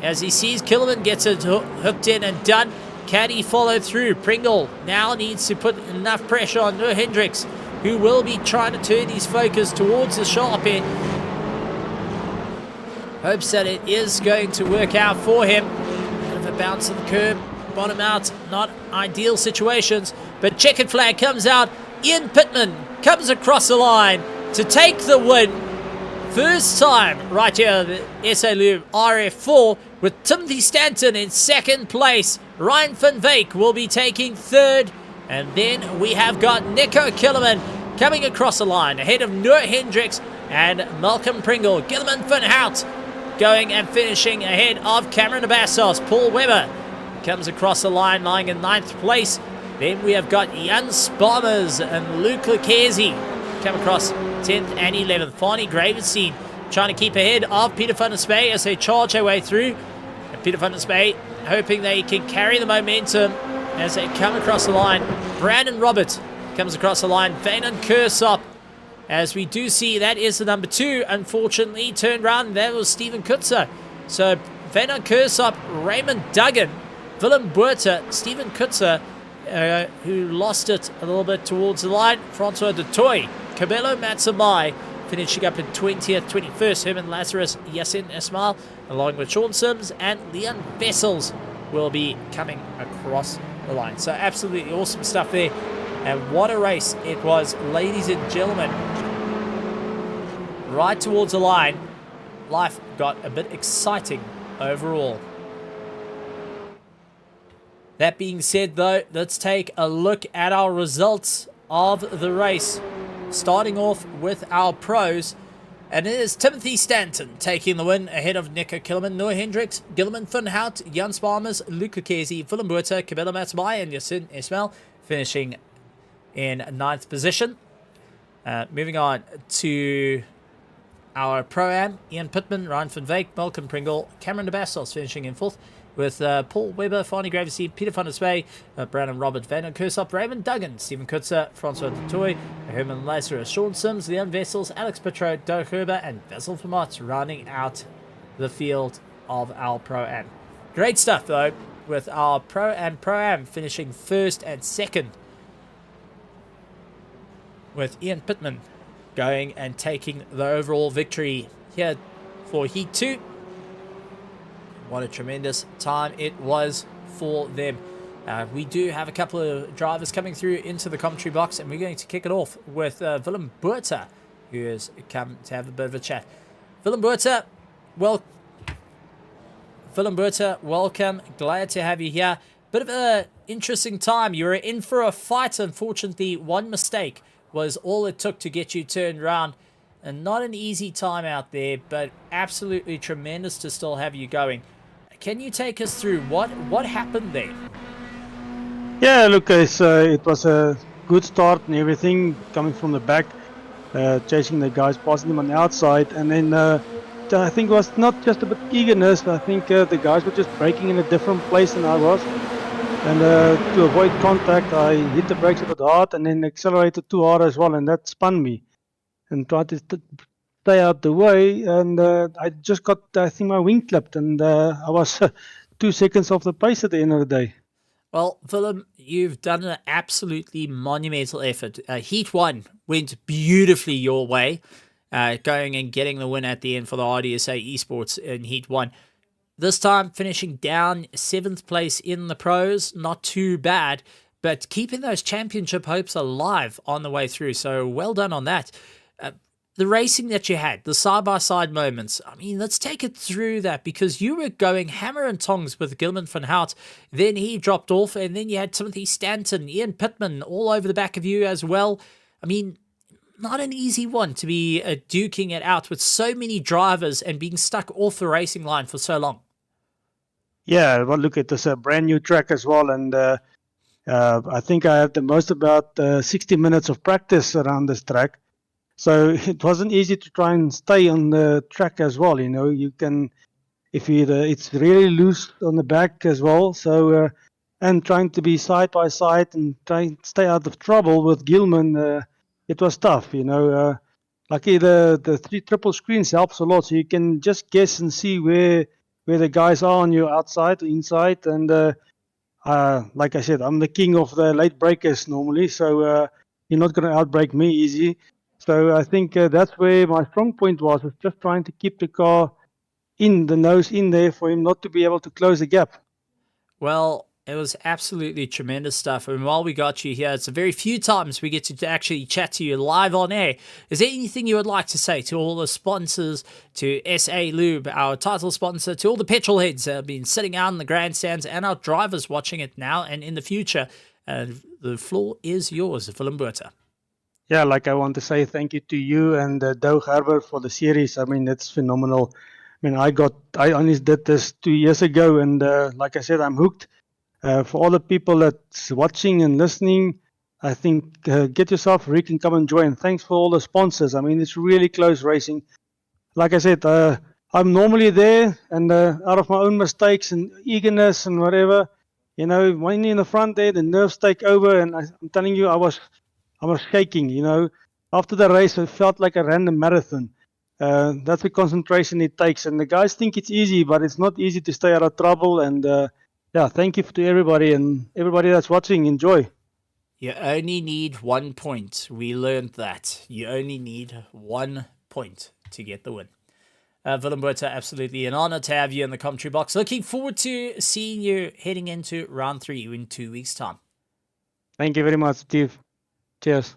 Speaker 1: As he sees Killerman gets it hooked in and done, can he follow through? Pringle now needs to put enough pressure on Noah Hendricks, who will be trying to turn his focus towards the sharp end. Hopes that it is going to work out for him. Bit of a bounce of the curb, bottom out, not ideal situations, but checkered flag comes out. Ian Pittman comes across the line to take the win First time right here, the SA LUBE RF4 with Timothy Stanton in second place. Ryan van Wyk will be taking third. And then we have got Nico Killerman coming across the line ahead of Noah Hendricks and Malcolm Pringle. Gilliman van Hout going and finishing ahead of Cameron Abassos. Paul Webber comes across the line lying in 9th place. Then we have got Jan Sparmers and Luke Lucchesi come across 10th and 11th. Fani Gravenstein trying to keep ahead of Peter van der Spey as they charge their way through. And Peter van der Spey hoping they can carry the momentum as they come across the line. Brandon Robert comes across the line. Vainan Kursop, as we do see, that is the number 2. Unfortunately, turned around. That was Stephen Kutzer. So Vainan Kursop, Raymond Duggan, Willem Buerta, Stephen Kutzer, who lost it a little bit towards the line. Francois de Toy, Cabello Matsamai finishing up in 20th, 21st. Herman Lazarus, Yasin Ismail, along with Sean Sims and Leon Vessels will be coming across the line. So absolutely awesome stuff there. And what a race it was, ladies and gentlemen. Right towards the line, life got a bit exciting overall. That being said, though, let's take a look at our results of the race. Starting off with our pros. And it is Timothy Stanton taking the win ahead of Nico Killerman, Noah Hendricks, Gilliman van Hout, Jan Sparmers, Luke Lucchesi, Willem Buerta, Cabello Matsamai, and Yasin Ismail finishing in 9th position. Moving on to our Pro-Am, Ian Pittman, Ryan van Wyk, Malcolm Pringle, Cameron Abassos finishing in 4th, with Paul Webber, Fani Gravenstein, Peter van der Spey, Brandon Robert, Vainan Kursop, Raymond Duggan, Stephen Kutzer, Francois de Toy, Herman Lazarus, Sean Sims, Leon Vessels, Alex Petro, Doug Herber, and Basil Vermont rounding out the field of our Pro-Am. Great stuff, though, with our Pro-Am finishing 1st and 2nd, with Ian Pittman going and taking the overall victory here for Heat 2. What a tremendous time it was for them. We do have a couple of drivers coming through into the commentary box, and we're going to kick it off with Willem Buerta, who has come to have a bit of a chat. Willem Buerta, welcome. Glad to have you here. Bit of an interesting time. You were in for a fight. Unfortunately, one mistake was all it took to get you turned around. And not an easy time out there, but absolutely tremendous to still have you going. Can you take us through what happened there?
Speaker 2: Yeah, look, it was a good start and everything, coming from the back, chasing the guys, passing them on the outside, and then I think it was not just a bit eagerness, but I think the guys were just braking in a different place than I was. And to avoid contact, I hit the brakes a bit hard and then accelerated too hard as well, and that spun me. And tried to stay out the way, and I just got, I think, my wing clipped, and I was 2 seconds off the pace at the end of the day.
Speaker 1: Well, Willem, you've done an absolutely monumental effort. Heat 1 went beautifully your way, going and getting the win at the end for the RDSA Esports in Heat 1. This time finishing down 7th place in the pros, not too bad, but keeping those championship hopes alive on the way through, so well done on that. The racing that you had, the side-by-side moments, I mean, let's take it through that, because you were going hammer and tongs with Gilliman van Hout, then he dropped off, and then you had Timothy Stanton, Ian Pittman all over the back of you as well. I mean, not an easy one to be duking it out with so many drivers and being stuck off the racing line for so long.
Speaker 2: Yeah, well, look, it was a brand new track as well, and I think I had the most about 60 minutes of practice around this track. So it wasn't easy to try and stay on the track as well. You know, you can, if you, it's really loose on the back as well. So, and trying to be side by side and trying to stay out of trouble with Gilman, it was tough. You know, lucky the 3 triple screens helps a lot. So you can just guess and see where the guys are on your outside or inside. And like I said, I'm the king of the late breakers normally. So you're not going to outbrake me easy. So I think that's where my strong point was just trying to keep the car in the nose in there for him not to be able to close the gap.
Speaker 1: Well, It was absolutely tremendous stuff. And while we got you here, it's a very few times we get to actually chat to you live on air. Is there anything you would like to say to all the sponsors, to SA Lube, our title sponsor, to all the petrol heads that have been sitting out in the grandstands, and our drivers watching it now and in the future? The floor is yours, Willem Botha.
Speaker 2: Yeah, like I want to say thank you to you and Doug Harbour for the series. I mean, it's phenomenal. I mean, I only did this 2 years ago, and like I said, I'm hooked. For all the people that's watching and listening, I think get yourself a rig and come and join. Thanks for all the sponsors. I mean, it's really close racing. Like I said, I'm normally there, and out of my own mistakes and eagerness and whatever, you know, when you're in the front there, the nerves take over, and I'm telling you, I was shaking. You know, after the race, it felt like a random marathon. That's the concentration it takes, and the guys think it's easy, but it's not easy to stay out of trouble. And yeah, thank you to everybody, and everybody that's watching. Enjoy.
Speaker 1: You only need 1 point. We learned that. You only need 1 point to get the win. Willem Botha, absolutely an honor to have you in the commentary box. Looking forward to seeing you heading into round 3 in 2 weeks' time.
Speaker 2: Thank you very much, Steve. Cheers.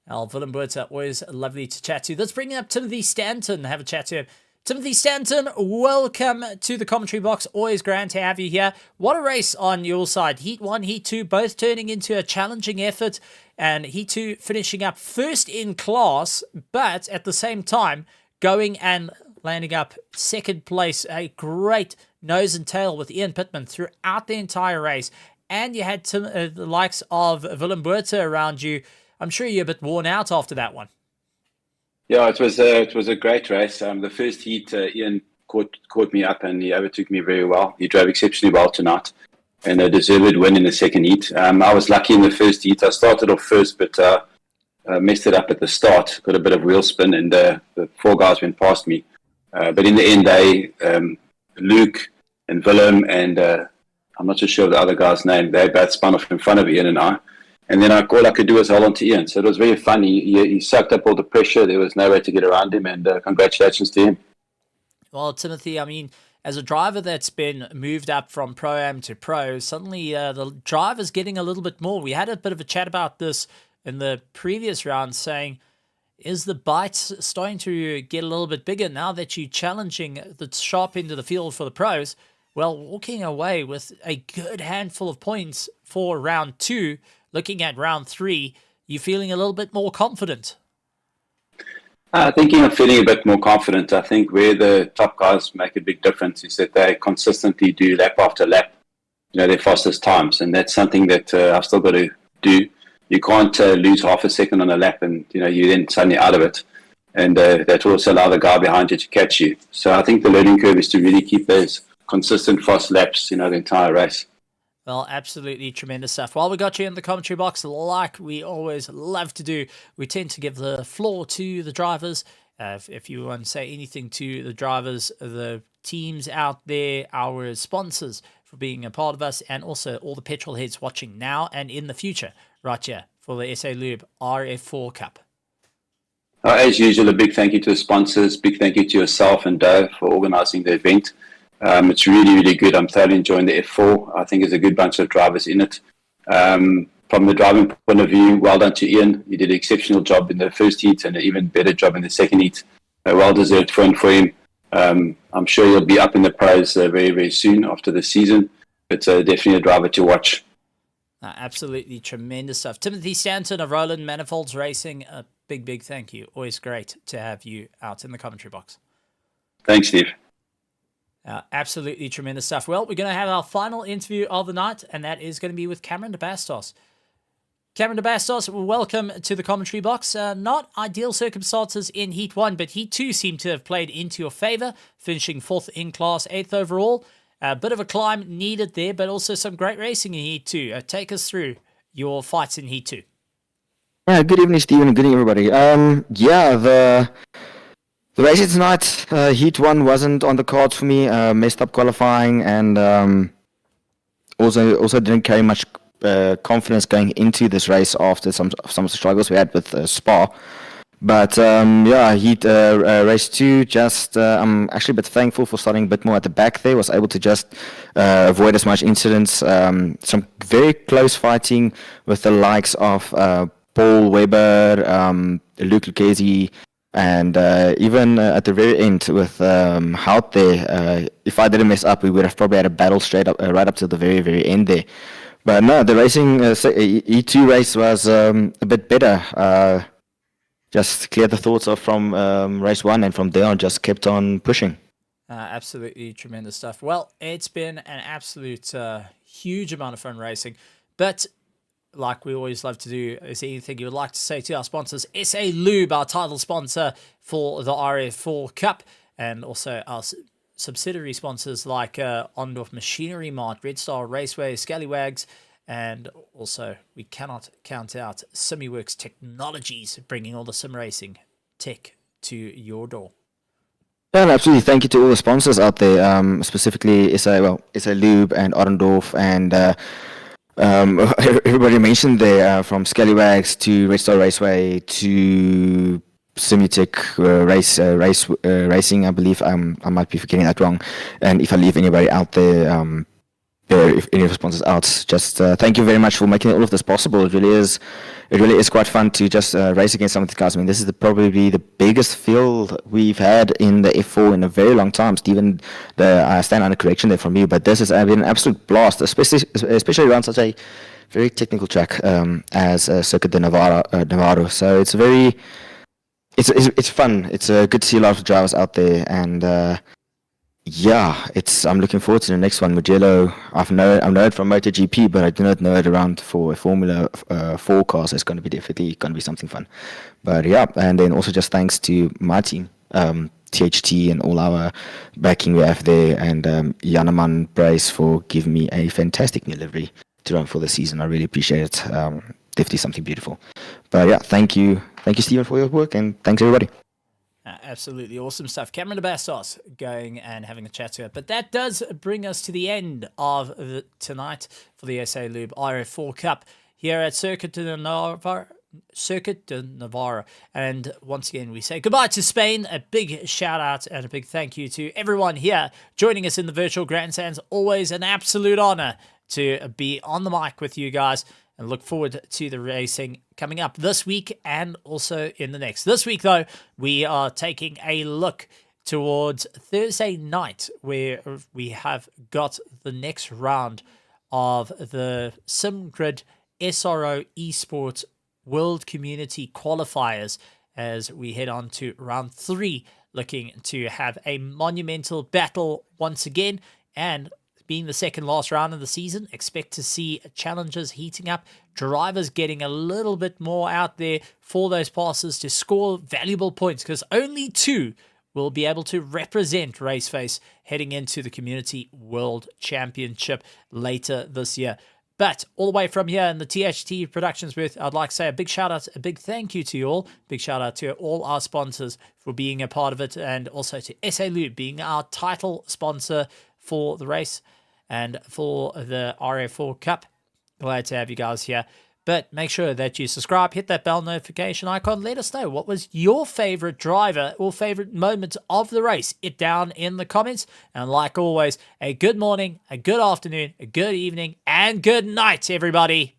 Speaker 1: Willem Botha, always lovely to chat to. Let's bring up Timothy Stanton, have a chat to him. Timothy Stanton, welcome to the commentary box. Always grand to have you here. What a race on your side. Heat 1, Heat 2, both turning into a challenging effort. And Heat 2 finishing up first in class, but at the same time, going and landing up second place. A great nose and tail with Ian Pittman throughout the entire race. And you had the likes of Willem Botha around you. I'm sure you're a bit worn out after that one.
Speaker 3: Yeah, it was a great race. The first heat, Ian caught me up and he overtook me very well. He drove exceptionally well tonight, and a deserved win in the second heat. I was lucky in the first heat. I started off first, but messed it up at the start. Got a bit of wheel spin, and the 4 guys went past me. But in the end, Luke and Willem and I'm not so sure of the other guy's name. They both spun off in front of Ian and I. And then all I could do was hold on to Ian. So it was very fun. He sucked up all the pressure. There was no way to get around him. And congratulations to him.
Speaker 1: Well, Timothy, I mean, as a driver that's been moved up from Pro-Am to Pro, suddenly the driver's getting a little bit more. We had a bit of a chat about this in the previous round, saying, is the bite starting to get a little bit bigger now that you're challenging the sharp end of the field for the pros? Well, walking away with a good handful of points for round 2, looking at round 3, you feeling a little bit more confident?
Speaker 3: Thinking of feeling a bit more confident. I think where the top guys make a big difference is that they consistently do lap after lap, their fastest times. And that's something that I've still got to do. You can't lose half a second on a lap and, you're then suddenly out of it. And that will also allow the guy behind you to catch you. So I think the learning curve is to really keep those consistent fast laps, the entire race.
Speaker 1: Well, absolutely tremendous stuff. While we got you in the commentary box, like we always love to do, we tend to give the floor to the drivers. If you want to say anything to the drivers, the teams out there, our sponsors for being a part of us, and also all the petrol heads watching now and in the future, right here for the SA Lube RF4 Cup.
Speaker 3: As usual, a big thank you to the sponsors. Big thank you to yourself and Dave for organising the event. It's really, really good. I'm thoroughly enjoying the F4. I think there's a good bunch of drivers in it. From the driving point of view, well done to Ian. He did an exceptional job in the first heat and an even better job in the second heat. Well-deserved win for him. I'm sure he'll be up in the pros very, very soon after the season. It's definitely a driver to watch.
Speaker 1: Absolutely tremendous stuff. Timothy Stanton of Roland Manifolds Racing, a big, big thank you. Always great to have you out in the commentary box.
Speaker 3: Thanks, Steve.
Speaker 1: Absolutely tremendous stuff. Well, we're going to have our final interview of the night, and that is going to be with Cameron de Bastos. Cameron de Bastos, welcome to the commentary box. Not ideal circumstances in Heat 1, but Heat 2 seem to have played into your favour, finishing 4th in class, 8th overall. A bit of a climb needed there, but also some great racing in Heat 2. Take us through your fights in Heat 2.
Speaker 4: Yeah, good evening, Stephen, and good evening, everybody. The race tonight, Heat 1 wasn't on the cards for me. Messed up qualifying, and also didn't carry much confidence going into this race after some struggles we had with Spa. But yeah, heat race 2, just I'm actually a bit thankful for starting a bit more at the back there. Was able to just avoid as much incidents. Some very close fighting with the likes of Paul Weber, Luke Lucchesi, and even at the very end with Hout there. If I didn't mess up, we would have probably had a battle straight up, right up to the very, very end there. But no, the racing E2 race was a bit better. Just cleared the thoughts off from race 1, and from there on just kept on pushing.
Speaker 1: Absolutely tremendous stuff. Well, it's been an absolute huge amount of fun racing, but like we always love to do, is there anything you would like to say to our sponsors? SA Lube, our title sponsor for the RF4 Cup, and also our subsidiary sponsors like Ondorf Machinery Mart, Red Star Raceway, Scallywags, and also we cannot count out SimiWorks Technologies, bringing all the sim racing tech to your door.
Speaker 4: Yeah, absolutely. Thank you to all the sponsors out there, specifically SA Lube and Orendorf, and everybody mentioned there, from Scallywags to Red Star Raceway to Simutech Racing, I believe. I might be forgetting that wrong. And if I leave anybody out there, if any of the sponsors out, just thank you very much for making all of this possible. It really is quite fun to just race against some of these guys. I mean, this is probably the biggest field we've had in the F4 in a very long time. Steven, I stand under correction there from you, but this has been an absolute blast, especially around such a very technical track as Circuit de Navarro. So it's it's fun. It's good to see a lot of drivers out there, and yeah, I'm looking forward to the next one. Mugello, I know it from MotoGP, but I do not know it around for a Formula 4 car, so it's going to be definitely going to be something fun. But yeah, and then also just thanks to my team, THT, and all our backing we have there, and Janeman Brace for giving me a fantastic new livery to run for the season. I really appreciate it. Definitely something beautiful. But yeah, thank you, Stephen, for your work, and thanks everybody.
Speaker 1: Absolutely awesome stuff. Cameron de Bastos going and having a chat to it. But that does bring us to the end of tonight for the SA Lube RF4 Cup here at Circuit de Navarra. And once again, we say goodbye to Spain. A big shout out and a big thank you to everyone here joining us in the virtual grandstands. Always an absolute honor to be on the mic with you guys, and look forward to the racing coming up this week and also in the next. This week, though, we are taking a look towards Thursday night, where we have got the next round of the SimGrid SRO Esports World Community Qualifiers, as we head on to round 3, looking to have a monumental battle once again. And being the second last round of the season, expect to see challenges heating up, drivers getting a little bit more out there for those passes to score valuable points, because only 2 will be able to represent Raceface heading into the Community World Championship later this year. But all the way from here in the THT Productions booth, I'd like to say a big shout out, a big thank you to you all. Big shout out to all our sponsors for being a part of it, and also to SA Lube being our title sponsor for the race and for the RF4 Cup. Glad to have you guys here. But make sure that you subscribe, hit that bell notification icon. Let us know what was your favorite driver or favorite moment of the race. It down in the comments. And like always, a good morning, a good afternoon, a good evening, and good night, everybody.